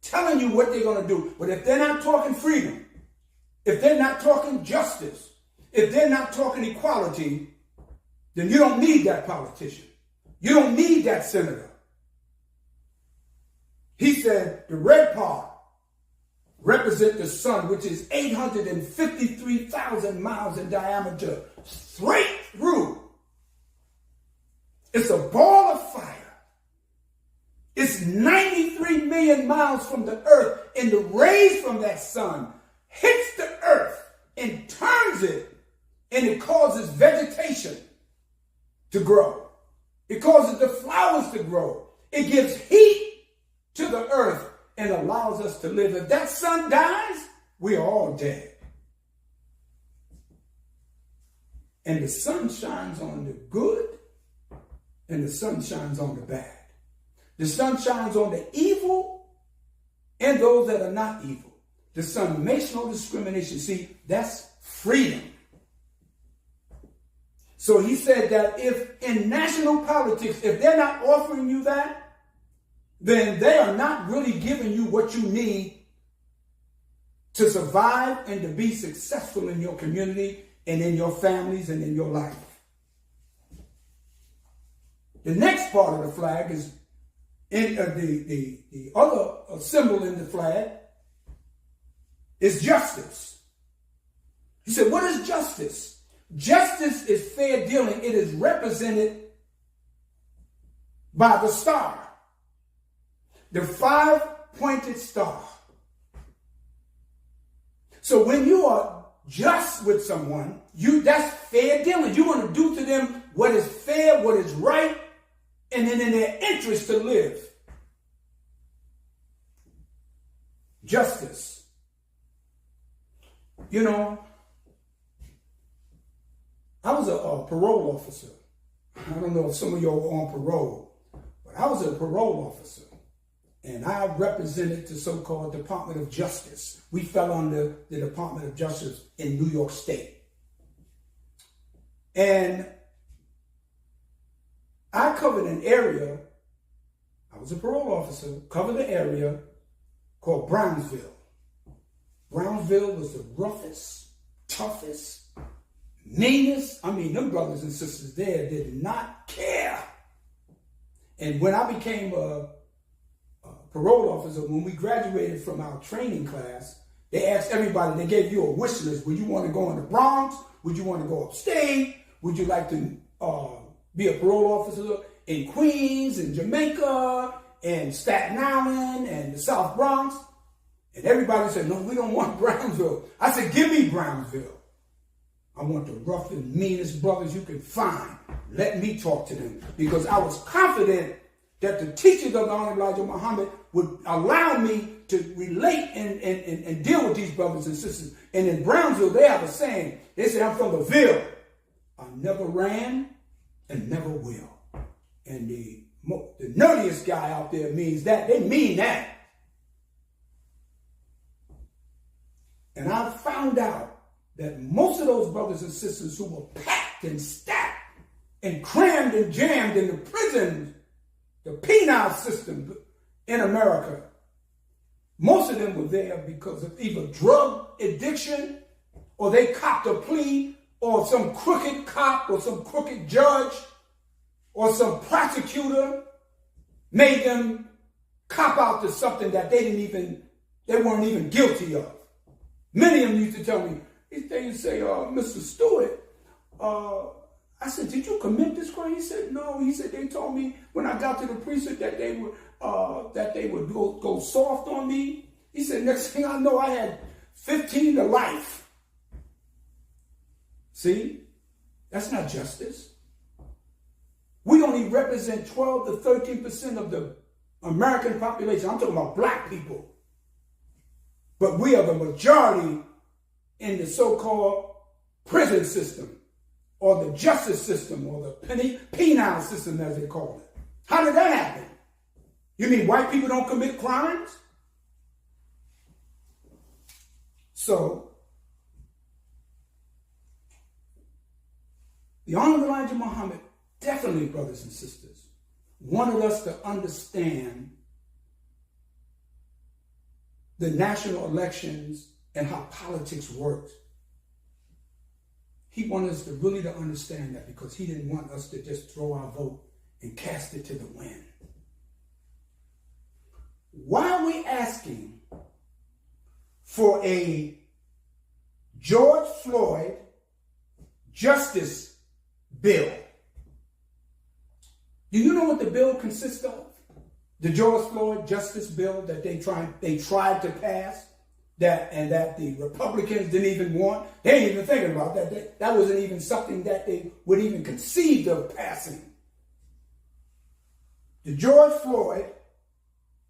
telling you what they're going to do. But if they're not talking freedom, if they're not talking justice, if they're not talking equality, then you don't need that politician. You don't need that senator. He said the red part represent the sun, which is 853,000 miles in diameter, straight through. It's a ball of fire. It's 93 million miles from the earth, and the rays from that sun hits the earth and turns it, and it causes vegetation to grow. It causes the flowers to grow. It gives heat to the earth and allows us to live. If that sun dies, we are all dead. And the sun shines on the good, and the sun shines on the bad. The sun shines on the evil and those that are not evil. The sun makes no discrimination. See, that's freedom. So he said that if in national politics, if they're not offering you that, then they are not really giving you what you need to survive and to be successful in your community and in your families and in your life. The next part of the flag is in the other symbol in the flag is justice. He said, what is justice? Justice is fair dealing. It is represented by the star, the 5-pointed star. So when you are just with someone, that's fair dealing. You want to do to them what is fair, what is right, and then in their interest to live. Justice. You know, I was a parole officer. I don't know if some of y'all were on parole, but I was a parole officer. And I represented the so-called Department of Justice. We fell under the Department of Justice in New York State. And I covered an area, I was a parole officer, covered an area called Brownsville. Brownsville was the roughest, toughest, meanest. I mean, them brothers and sisters there did not care. And when I became a parole officer, when we graduated from our training class, they asked everybody, they gave you a wish list. Would you want to go in the Bronx? Would you want to go upstate? Would you like to be a parole officer in Queens and Jamaica and Staten Island and the South Bronx? And everybody said, no, we don't want Brownsville. I said, give me Brownsville. I want the roughest, meanest brothers you can find. Let me talk to them. Because I was confident that the teachings of the Honorable Elijah Muhammad would allow me to relate and deal with these brothers and sisters. And in Brownsville, they have a saying. They say, I'm from the Ville. I never ran and never will. And the nerdiest guy out there means that. They mean that. And I found out that most of those brothers and sisters who were packed and stacked and crammed and jammed in the prisons, the penal system in America, most of them were there because of either drug addiction or they copped a plea or some crooked cop or some crooked judge or some prosecutor made them cop out to something that they weren't even guilty of. Many of them used to tell me, they used to say, Mr. Stewart, I said, did you commit this crime? He said, no. He said, they told me when I got to the precinct that they would go soft on me. He said, next thing I know, I had 15 to life. See, that's not justice. We only represent 12 to 13% of the American population. I'm talking about black people. But we are the majority in the so-called prison system or the justice system or the penal system, as they call it. How did that happen? You mean white people don't commit crimes? So, the Honorable Elijah Muhammad definitely, brothers and sisters, wanted us to understand the national elections and how politics worked. He wanted us to really to understand that because he didn't want us to just throw our vote and cast it to the wind. Why are we asking for a George Floyd justice bill. Do you know what the bill consists of? The George Floyd justice bill that they tried to pass, that the Republicans didn't even want. They ain't even thinking about that. That wasn't even something that they would even conceive of passing. The George Floyd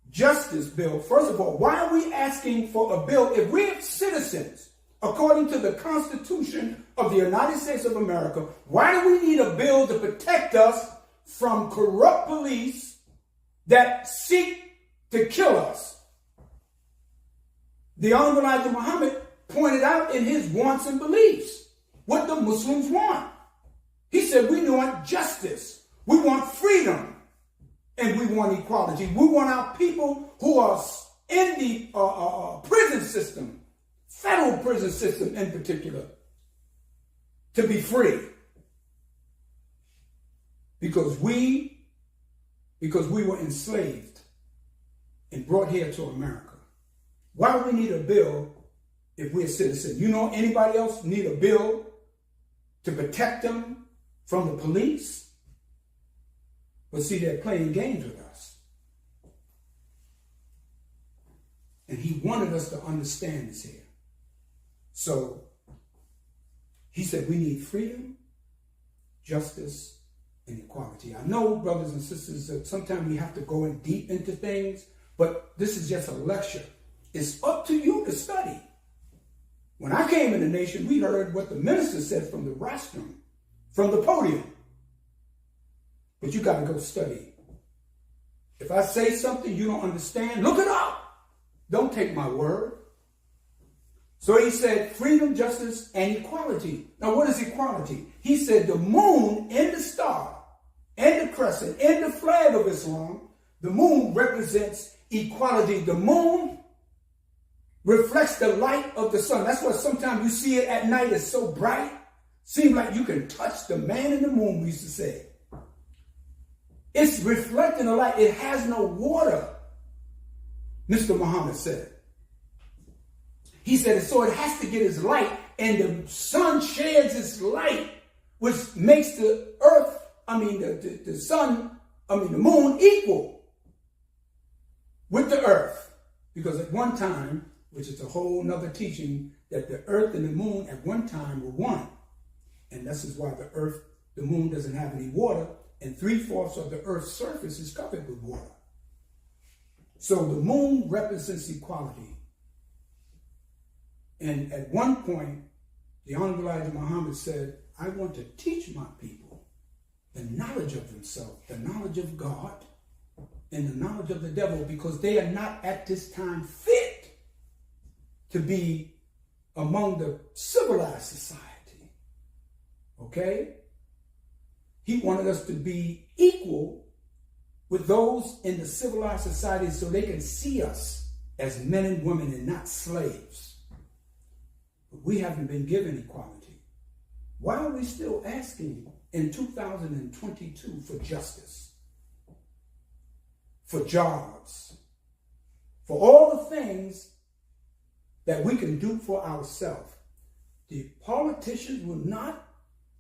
justice bill. First of all, why are we asking for a bill if we're citizens according to the Constitution of the United States of America? Why do we need a bill to protect us from corrupt police that seek to kill us? The Honorable Elijah Muhammad pointed out in his wants and beliefs what the Muslims want. He said, we want justice, we want freedom, and we want equality. We want our people who are in the prison system, federal prison system in particular, to be free. Because we were enslaved and brought here to America. Why do we need a bill if we're citizens? You know anybody else need a bill to protect them from the police? But see, they're playing games with us. And he wanted us to understand this here. So he said we need freedom, justice, and equality. I know, brothers and sisters, that sometimes we have to go in deep into things, but this is just a lecture. It's up to you to study. When I came in the nation, we heard what the minister said from the rostrum, from the podium. But you got to go study. If I say something you don't understand, look it up. Don't take my word. So he said freedom, justice, and equality. Now, what is equality? He said the moon and the star and the crescent and the flag of Islam, the moon represents equality. The moon reflects the light of the sun. That's why sometimes you see it at night. It's so bright. Seems like you can touch the man in the moon, we used to say. It's reflecting the light. It has no water, Mr. Muhammad said. He said, so it has to get its light, and the sun sheds its light, which makes the earth, the moon equal with the earth. Because at one time, which is a whole nother teaching, that the earth and the moon at one time were one. And this is why the moon doesn't have any water, and 3/4 of the earth's surface is covered with water. So the moon represents equality. And at one point, the Honorable Elijah Muhammad said, I want to teach my people the knowledge of themselves, the knowledge of God, and the knowledge of the devil, because they are not at this time fit to be among the civilized society. Okay? He wanted us to be equal with those in the civilized society so they can see us as men and women and not slaves. But we haven't been given equality. Why are we still asking in 2022 for justice, for jobs, for all the things that we can do for ourselves? The politicians will not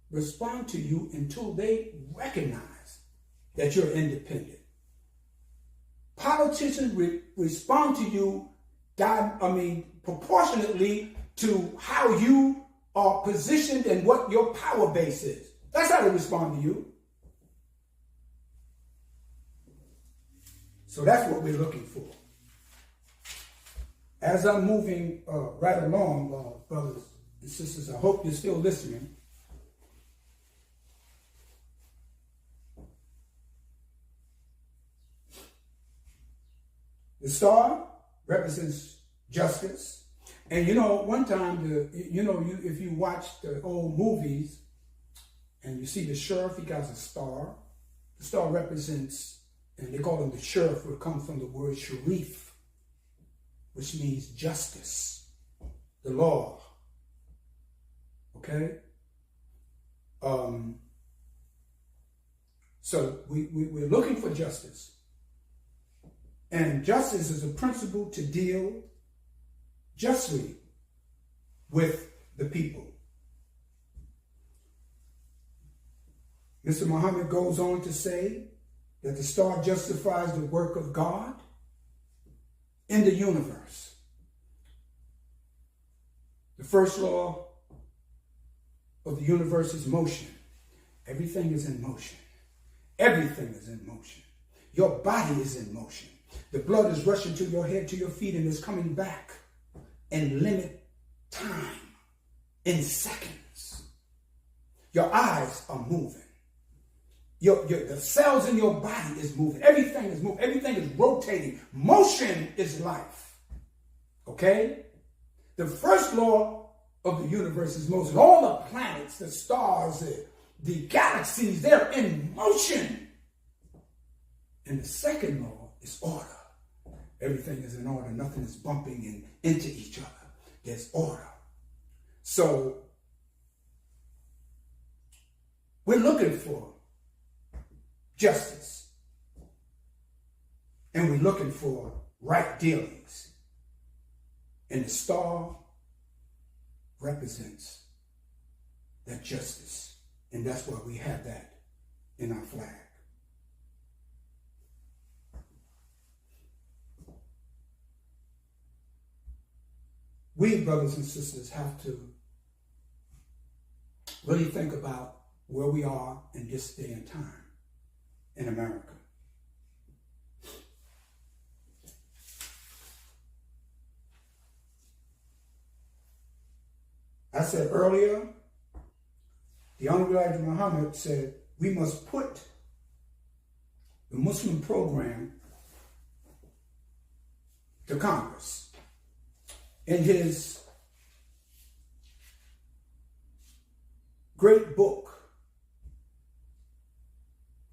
respond to you until they recognize that you're independent. Politicians respond to you, proportionately to how you are positioned and what your power base is. That's how they respond to you. So that's what we're looking for. As I'm moving right along, brothers and sisters, I hope you're still listening. The star represents justice. And one time, if you watch the old movies and you see the sheriff, he got a star. The star represents, and they call him the sheriff, which comes from the word sharif, which means justice, the law. Okay? So we're looking for justice. And justice is a principle to deal justly with the people. Mr. Muhammad goes on to say that the star justifies the work of God in the universe. The first law of the universe is motion. Everything is in motion. Everything is in motion. Your body is in motion. The blood is rushing to your head, to your feet, and is coming back in limit time, in seconds. Your eyes are moving. The cells in your body is moving. Everything is moving. Everything is rotating. Motion is life. Okay? The first law of the universe is motion. All the planets, the stars, the galaxies, they're in motion. And the second law is order. Everything is in order. Nothing is bumping into each other. There's order. So we're looking for justice. And we're looking for right dealings. And the star represents that justice. And that's why we have that in our flag. We, brothers and sisters, have to really think about where we are in this day and time in America. I said earlier, the Honorable Elijah Muhammad said, we must put the Muslim program to Congress. In his great book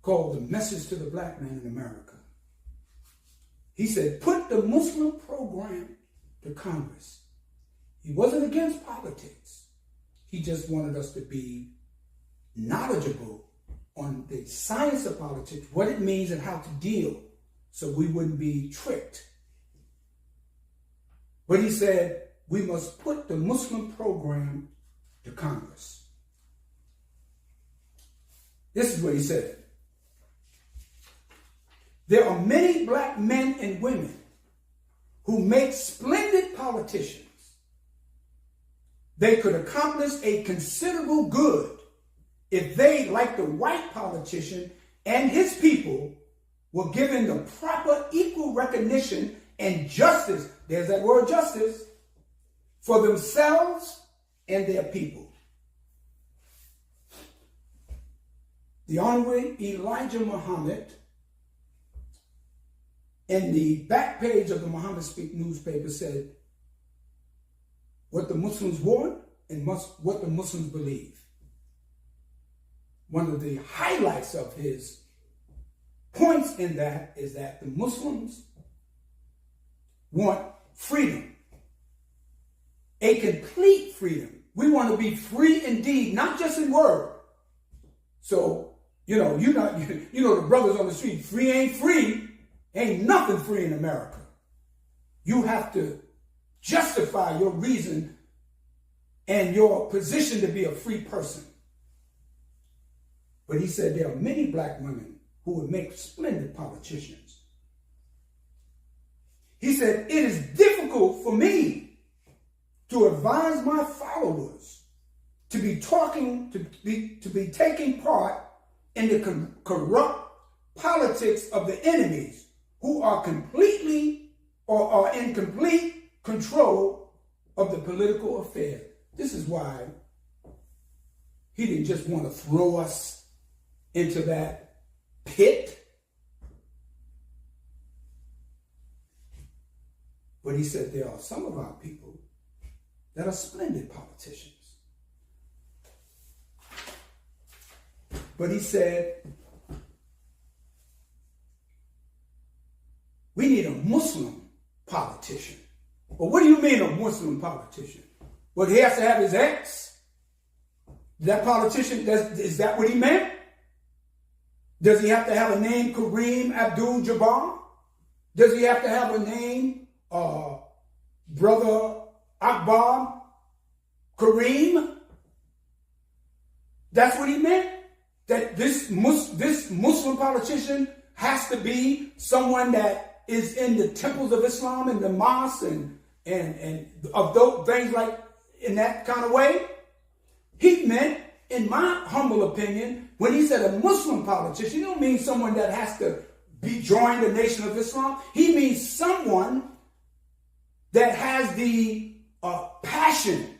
called The Message to the Black Man in America, he said, put the Muslim program to Congress. He wasn't against politics. He just wanted us to be knowledgeable on the science of politics, what it means and how to deal so we wouldn't be tricked. But he said, we must put the Muslim program to Congress. This is what he said. There are many black men and women who make splendid politicians. They could accomplish a considerable good if they, like the white politician and his people, were given the proper equal recognition and justice, there's that word justice, for themselves and their people. The Honorable Elijah Muhammad, in the back page of the Muhammad Speak newspaper, said what the Muslims want and what the Muslims believe. One of the highlights of his points in that is that the Muslims want freedom, a complete freedom. We want to be free indeed, not just in word. So, the brothers on the street, free ain't free. Ain't nothing free in America. You have to justify your reason and your position to be a free person. But he said there are many black women who would make splendid politicians. He said, it is difficult for me to advise my followers to be taking part in the corrupt politics of the enemies who are completely or are in complete control of the political affairs. This is why he didn't just want to throw us into that pit. But he said there are some of our people that are splendid politicians. But he said, we need a Muslim politician. Well, what do you mean a Muslim politician? Well, he has to have his ex? That politician, is that what he meant? Does he have to have a name, Kareem Abdul-Jabbar? Does he have to have a name, Brother Akbar, Kareem. That's what he meant? That this Muslim politician has to be someone that is in the temples of Islam and the mosques and of those things like in that kind of way? He meant, in my humble opinion, when he said a Muslim politician, he don't mean someone that has to join the Nation of Islam. He means someone that has the passion,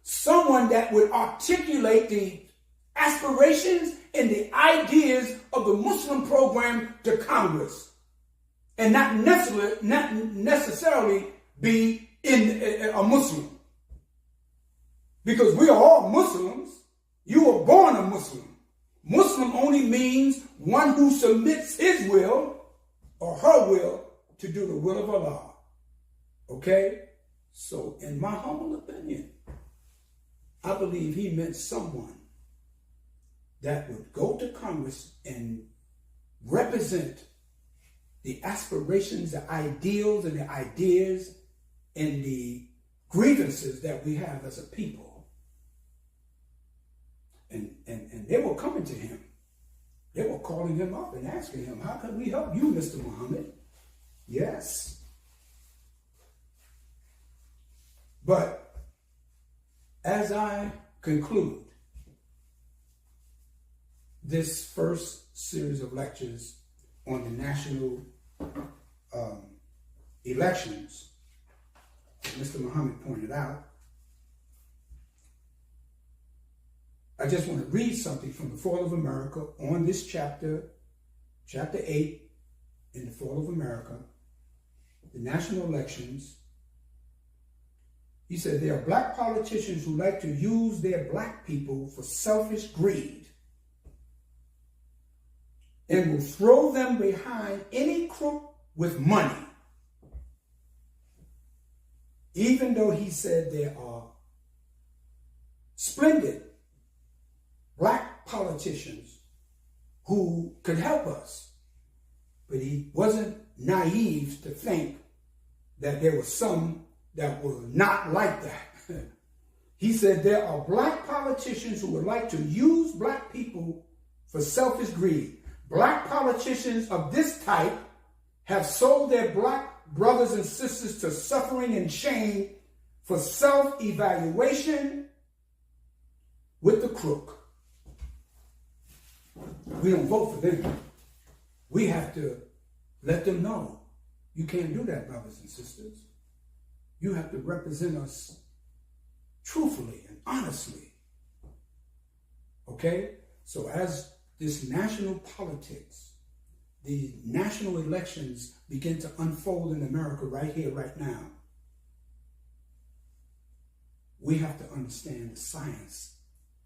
someone that would articulate the aspirations and the ideas of the Muslim program to Congress, and not necessarily be a Muslim. Because we are all Muslims. You were born a Muslim. Muslim only means one who submits his will or her will to do the will of Allah. Okay? So, in my humble opinion, I believe he meant someone that would go to Congress and represent the aspirations, the ideals, and the ideas, and the grievances that we have as a people. And they were coming to him. They were calling him up and asking him, how can we help you, Mr. Muhammad? Yes. But as I conclude this first series of lectures on the national elections, Mr. Muhammad pointed out, I just want to read something from the Fall of America on this chapter 8 in the Fall of America, the national elections. He said, there are black politicians who like to use their black people for selfish greed and will throw them behind any crook with money. Even though he said there are splendid black politicians who could help us, but he wasn't naive to think that there were some that were not like that. He said there are black politicians who would like to use black people for selfish greed. Black politicians of this type have sold their black brothers and sisters to suffering and shame for self-evaluation with the crook. We don't vote for them. We have to let them know, you can't do that, brothers and sisters. You have to represent us truthfully and honestly. Okay? So as this national politics, the national elections begin to unfold in America right here, right now, we have to understand the science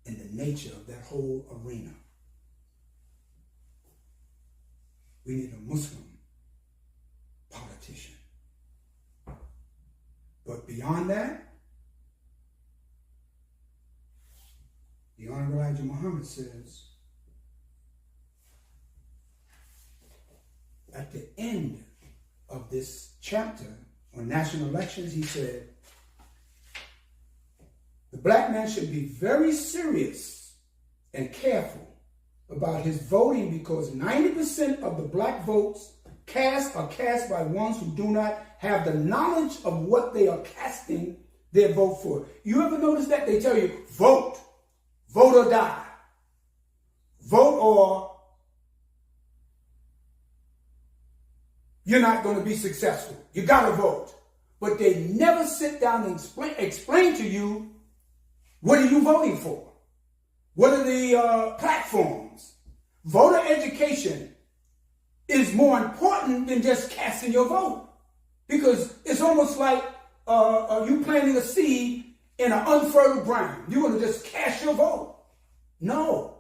and the nature of that whole arena. We need a Muslim politician. But beyond that, the Honorable Elijah Muhammad says, at the end of this chapter on national elections, he said, the black man should be very serious and careful about his voting because 90% of the black votes cast are cast by ones who do not have the knowledge of what they are casting their vote for. You ever notice that? They tell you, vote or die. Vote or you're not going to be successful. You got to vote. But they never sit down and explain to you, what are you voting for? What are the platforms? Voter education is more important than just casting your vote. Because it's almost like you planting a seed in an unfertile ground. You're going to just cast your vote. No.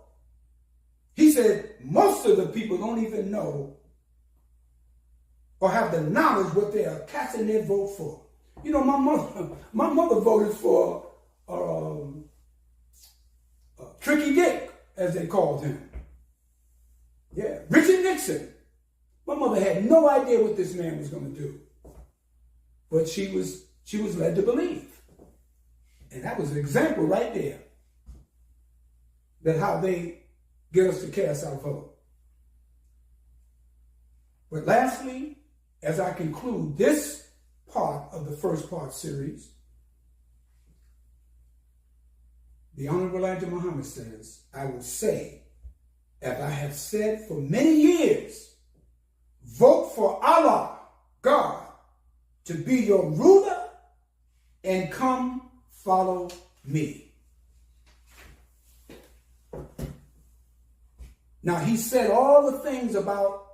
He said most of the people don't even know or have the knowledge what they are casting their vote for. You know, my mother voted for Tricky Dick, as they called him. Yeah, Richard Nixon. My mother had no idea what this man was going to do. But she was led to believe. And that was an example right there that how they get us to cast our vote. But lastly, as I conclude this part of the first part series, the Honorable Elijah Muhammad says, I will say, as I have said for many years, vote for Allah, God, to be your ruler and come follow me. Now, he said all the things about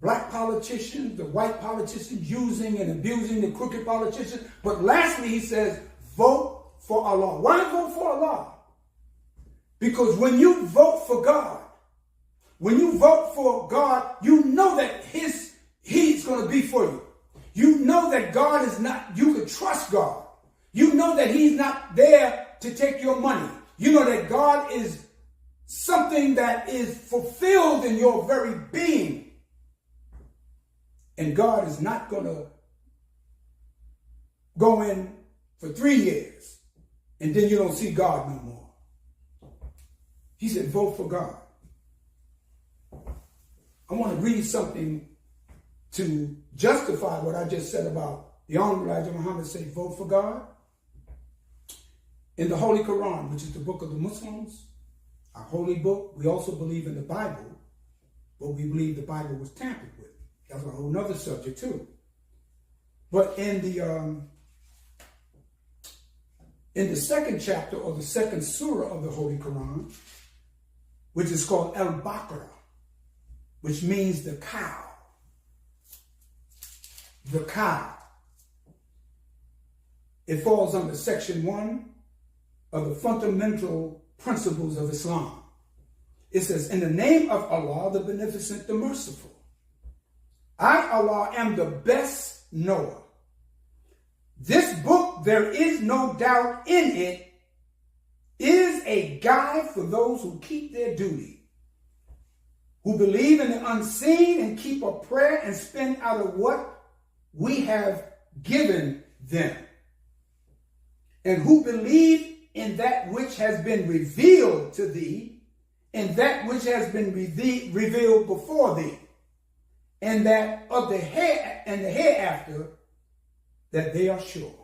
black politicians, the white politicians using and abusing the crooked politicians. But lastly, he says, vote for Allah. Why vote for Allah? Because when you vote for God, you know that He's going to be for you. You know that God is not, you can trust God. You know that He's not there to take your money. You know that God is something that is fulfilled in your very being. And God is not going to go in for 3 years and then you don't see God no more. He said, vote for God. I want to read something to justify what I just said about the Honorable Elijah Muhammad saying, vote for God. In the Holy Quran, which is the book of the Muslims, our holy book, we also believe in the Bible, but we believe the Bible was tampered with. That's a whole nother subject too. But in the second chapter or the second surah of the Holy Quran, which is called Al-Baqarah, which means the cow. The cow. It falls under section 1 of the fundamental principles of Islam. It says, in the name of Allah, the Beneficent, the Merciful. I, Allah, am the best knower. This book, there is no doubt in it, is a guide for those who keep their duty, who believe in the unseen and keep a prayer and spend out of what we have given them, and who believe in that which has been revealed to thee, and that which has been revealed before thee, and that of the hereafter, that they are sure.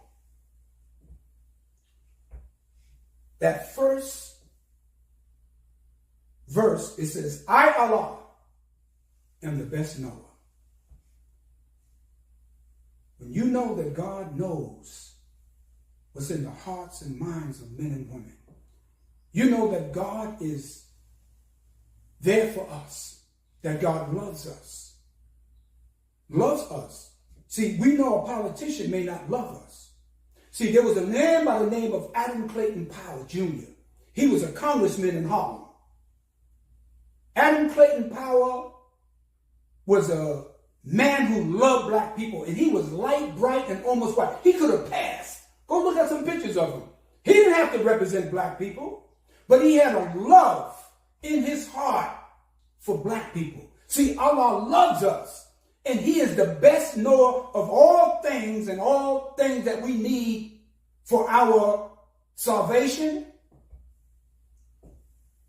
That first verse, it says, I, Allah, am the best knower. When you know that God knows what's in the hearts and minds of men and women, you know that God is there for us, that God loves us. Loves us. See, we know a politician may not love us. See, there was a man by the name of Adam Clayton Powell, Jr. He was a congressman in Harlem. Adam Clayton Powell was a man who loved black people, and he was light, bright, and almost white. He could have passed. Go look at some pictures of him. He didn't have to represent black people, but he had a love in his heart for black people. See, Allah loves us, and He is the best knower of all things and all things that we need for our salvation.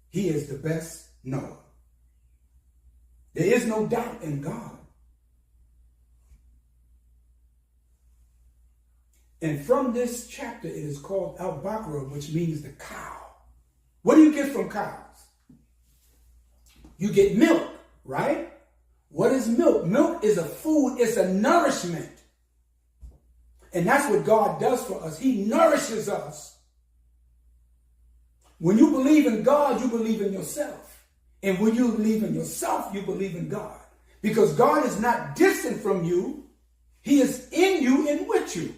He is the best knower. There is no doubt in God. And from this chapter, it is called Al-Baqarah, which means the cow. What do you get from cows? You get milk, right? What is milk? Milk is a food. It's a nourishment. And that's what God does for us. He nourishes us. When you believe in God, you believe in yourself. And when you believe in yourself, you believe in God. Because God is not distant from you. He is in you and with you.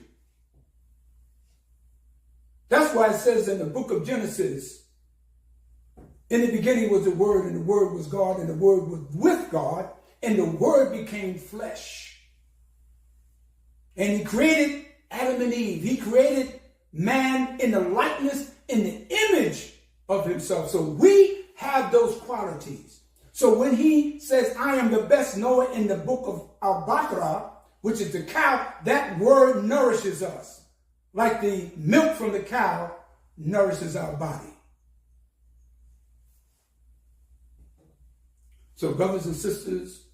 That's why it says in the book of Genesis, in the beginning was the Word, and the Word was God, and the Word was with God, and the Word became flesh. And He created Adam and Eve. He created man in the likeness, in the image of Himself. So we have those qualities. So when He says, I am the best knower in the book of Al-Baqarah, which is the cow, that word nourishes us. Like the milk from the cow nourishes our body. So, brothers and sisters,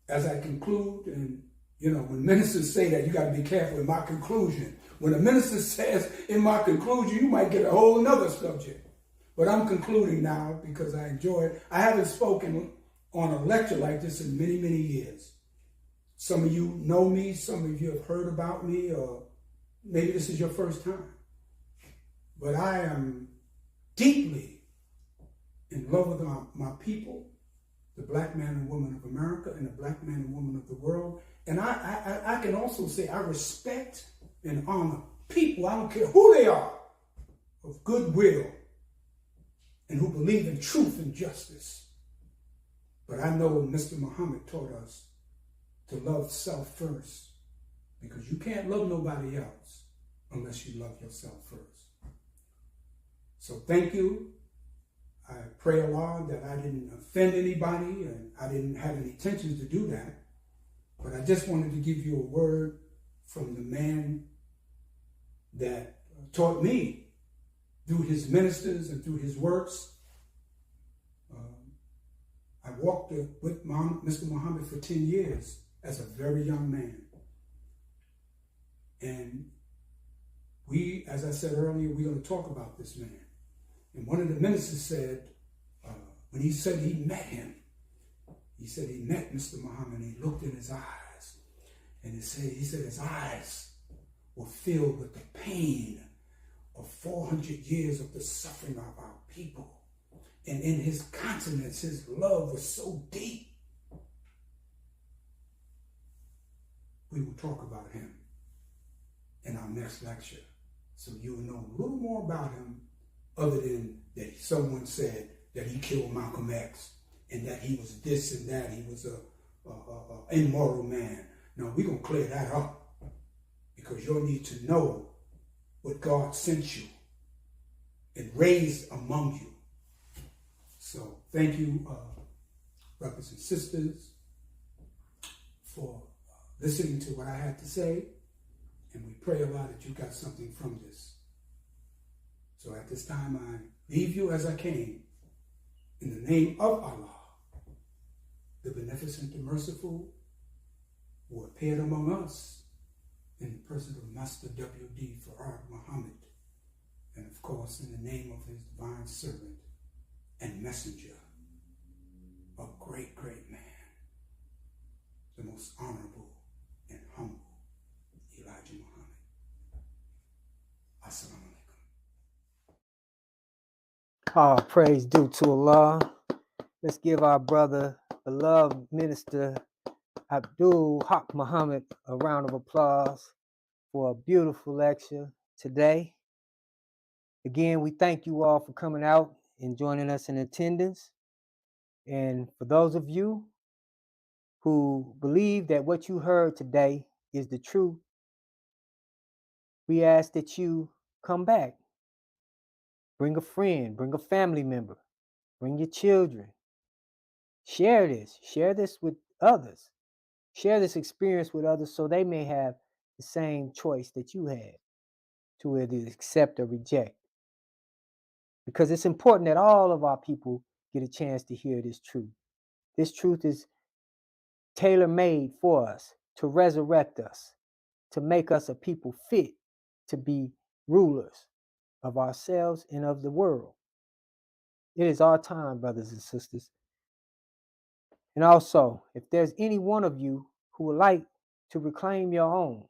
as I conclude, and when ministers say that, you got to be careful in my conclusion. When a minister says in my conclusion, you might get a whole nother subject. But I'm concluding now because I enjoy it. I haven't spoken on a lecture like this in many, many years. Some of you know me, some of you have heard about me, or maybe this is your first time. But I am deeply in love with my people, the black man and woman of America and the black man and woman of the world. And I can also say I respect and honor people, I don't care who they are, of goodwill and who believe in truth and justice. But I know Mr. Muhammad taught us to love self first, because you can't love nobody else unless you love yourself first. So thank you. I pray Allah that I didn't offend anybody, and I didn't have any intentions to do that. But I just wanted to give you a word from the man that taught me through his ministers and through his works. I walked with Mr. Muhammad for 10 years as a very young man. And we, as I said earlier, we're going to talk about this man. And one of the ministers said, when he said he met him, he said he met Mr. Muhammad, and he looked in his eyes. And he said his eyes were filled with the pain of 400 years of the suffering of our people. And in his countenance, his love was so deep. We will talk about him in our next lecture, so you'll know a little more about him, other than that someone said that he killed Malcolm X and that he was this and that, he was a immoral man. No, we're going to clear that up, because you'll need to know what God sent you and raised among you. So thank you, brothers and sisters, for listening to what I had to say, and we pray a lot that you got something from this. So at this time, I leave you as I came, in the name of Allah, the beneficent, the merciful, who appeared among us in the person of Master W.D. Farad Muhammad, and of course in the name of his divine servant and messenger, a great, great man, the most honorable and humble Elijah Muhammad. Assalamu alaikum. All praise due to Allah. Let's give our brother, beloved minister Abdul Haqq Muhammad, a round of applause for a beautiful lecture today. Again, we thank you all for coming out and joining us in attendance. And for those of you who believe that what you heard today is the truth, we ask that you come back. Bring a friend, bring a family member, bring your children. Share this with others. Share this experience with others so they may have the same choice that you had to either accept or reject. Because it's important that all of our people get a chance to hear this truth. This truth is tailor-made for us, to resurrect us, to make us a people fit to be rulers of ourselves and of the world. It is our time, brothers and sisters. And also, if there's any one of you who would like to reclaim your own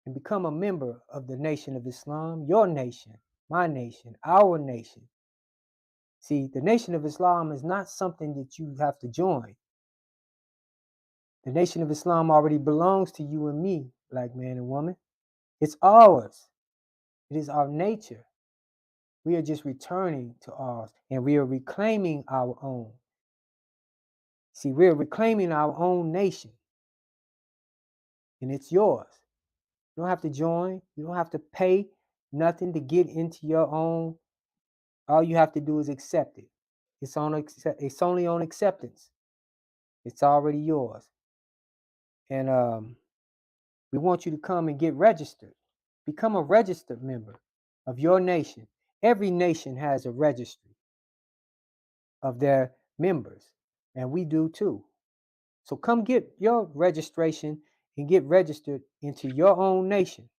and become a member of the Nation of Islam, your nation, my nation, our nation. See, the Nation of Islam is not something that you have to join. The Nation of Islam already belongs to you and me, black man and woman. It's ours. It is our nature. We are just returning to ours, and we are reclaiming our own. See, we're reclaiming our own nation, and it's yours. You don't have to join. You don't have to pay nothing to get into your own. All you have to do is accept it. It's only on acceptance. It's already yours. And we want you to come and get registered. Become a registered member. of your nation. Every nation has a registry of their members, and we do too. So come get your registration and get registered into your own nation.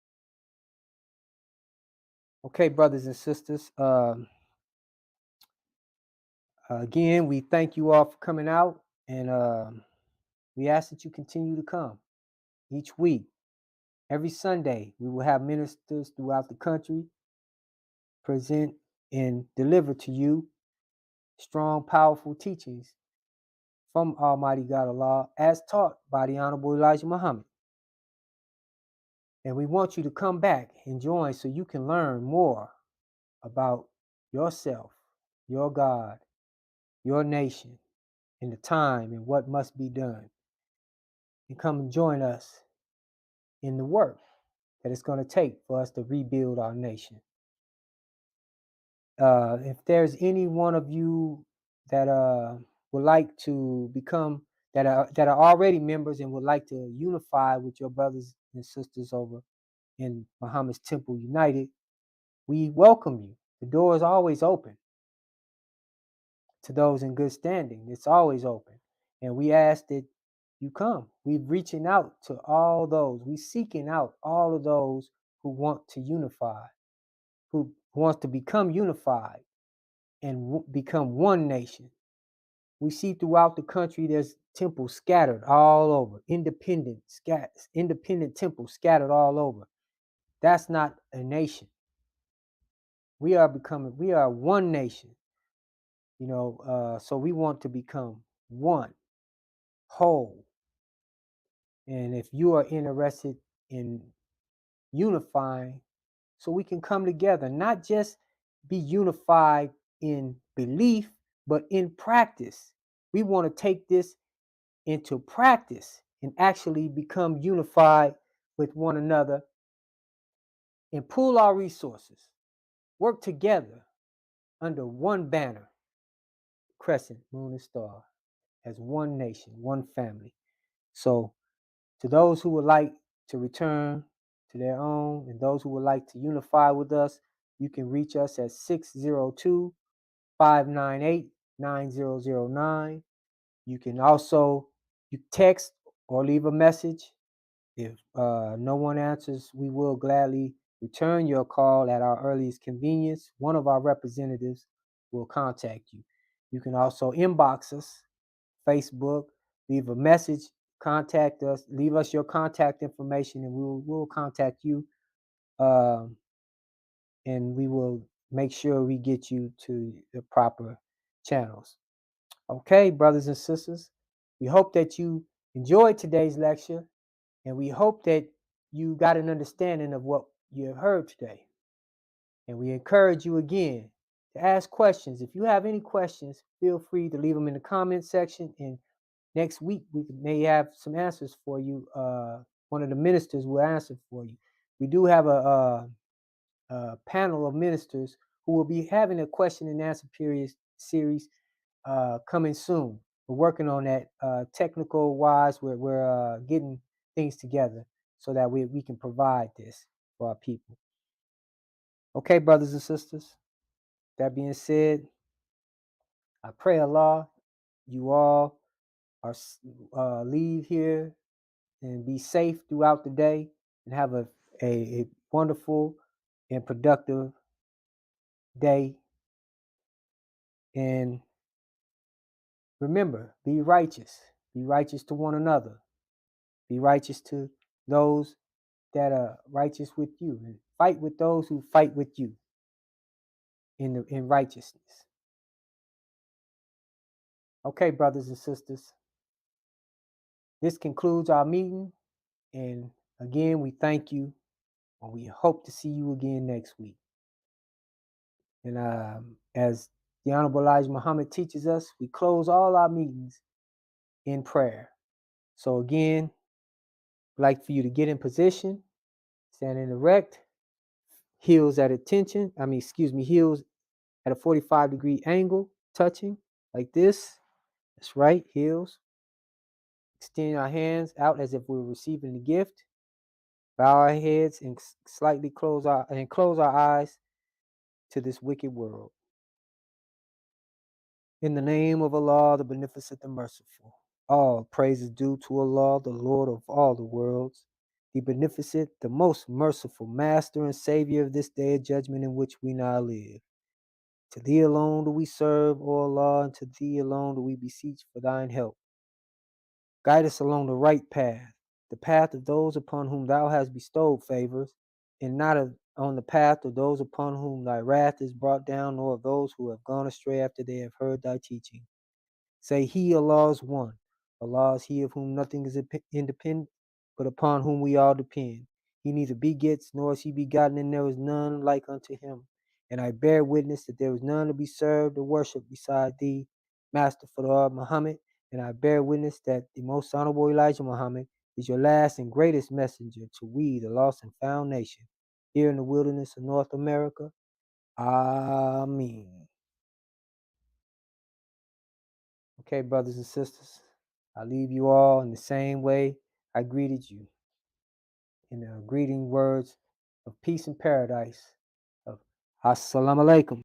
Okay, brothers and sisters. Again, we thank you all for coming out, and we ask that you continue to come each week. Every Sunday, we will have ministers throughout the country present and deliver to you strong, powerful teachings from Almighty God Allah as taught by the Honorable Elijah Muhammad. And we want you to come back and join so you can learn more about yourself, your God, your nation, and the time and what must be done. And come and join us in the work that it's going to take for us to rebuild our nation. If there's any one of you that would like to become that are already members and would like to unify with your brothers and sisters over in Muhammad's Temple United, we welcome you. The door is always open to those in good standing. It's always open, and we ask that you come. We're reaching out to all those. We're seeking out all of those who want to unify, who wants to become unified and become one nation. We see throughout the country there's temples scattered all over, independent temples scattered all over. That's not a nation. We are one nation, so we want to become one, whole. And if you are interested in unifying, so we can come together, not just be unified in belief, but in practice. We want to take this into practice and actually become unified with one another and pool our resources, work together under one banner, crescent, moon, and star, as one nation, one family. So to those who would like to return to their own and those who would like to unify with us, you can reach us at 602-598-9009. You can also text or leave a message. If no one answers, we will gladly return your call at our earliest convenience. One of our representatives will contact you. You can also inbox us, Facebook, leave a message, contact us, leave us your contact information, and we'll contact you. And we will make sure we get you to the proper channels. Okay, brothers and sisters, we hope that you enjoyed today's lecture, and we hope that you got an understanding of what you have heard today. And we encourage you again to ask questions. If you have any questions, feel free to leave them in the comment section. And next week, we may have some answers for you. One of the ministers will answer for you. We do have a panel of ministers who will be having a question and answer series coming soon. We're working on that technical wise. We're getting things together so that we can provide this for our people. Okay, brothers and sisters. That being said, I pray Allah, you all are leave here and be safe throughout the day and have a wonderful and productive day. And remember, be righteous. Be righteous to one another. Be righteous to those that are righteous with you, and fight with those who fight with you in righteousness. Okay, brothers and sisters, this concludes our meeting, and again, we thank you, and we hope to see you again next week. And as the Honorable Elijah Muhammad teaches us, we close all our meetings in prayer. So again, I'd like for you to get in position, standing erect, heels at heels at a 45-degree angle, touching like this. That's right, heels. Extend our hands out as if we were receiving the gift. Bow our heads and slightly close our eyes to this wicked world. In the name of Allah, the Beneficent, the Merciful, all praise is due to Allah, the Lord of all the worlds, the Beneficent, the most merciful Master and Savior of this day of judgment in which we now live. To Thee alone do we serve, O Allah, and to Thee alone do we beseech for Thine help. Guide us along the right path, the path of those upon whom Thou hast bestowed favors, and not on the path of those upon whom Thy wrath is brought down, nor of those who have gone astray after they have heard Thy teaching. Say, He, Allah, is one. Allah is He of whom nothing is independent, but upon whom we all depend. He neither begets nor is He begotten, and there is none like unto Him. And I bear witness that there is none to be served or worshipped beside Thee, Master for the Lord Muhammad. And I bear witness that the most honorable Elijah Muhammad is your last and greatest messenger to we, the lost and found nation, here in the wilderness of North America. Ameen. Okay, brothers and sisters, I leave you all in the same way I greeted you, in the greeting words of peace and paradise of Assalamu alaikum.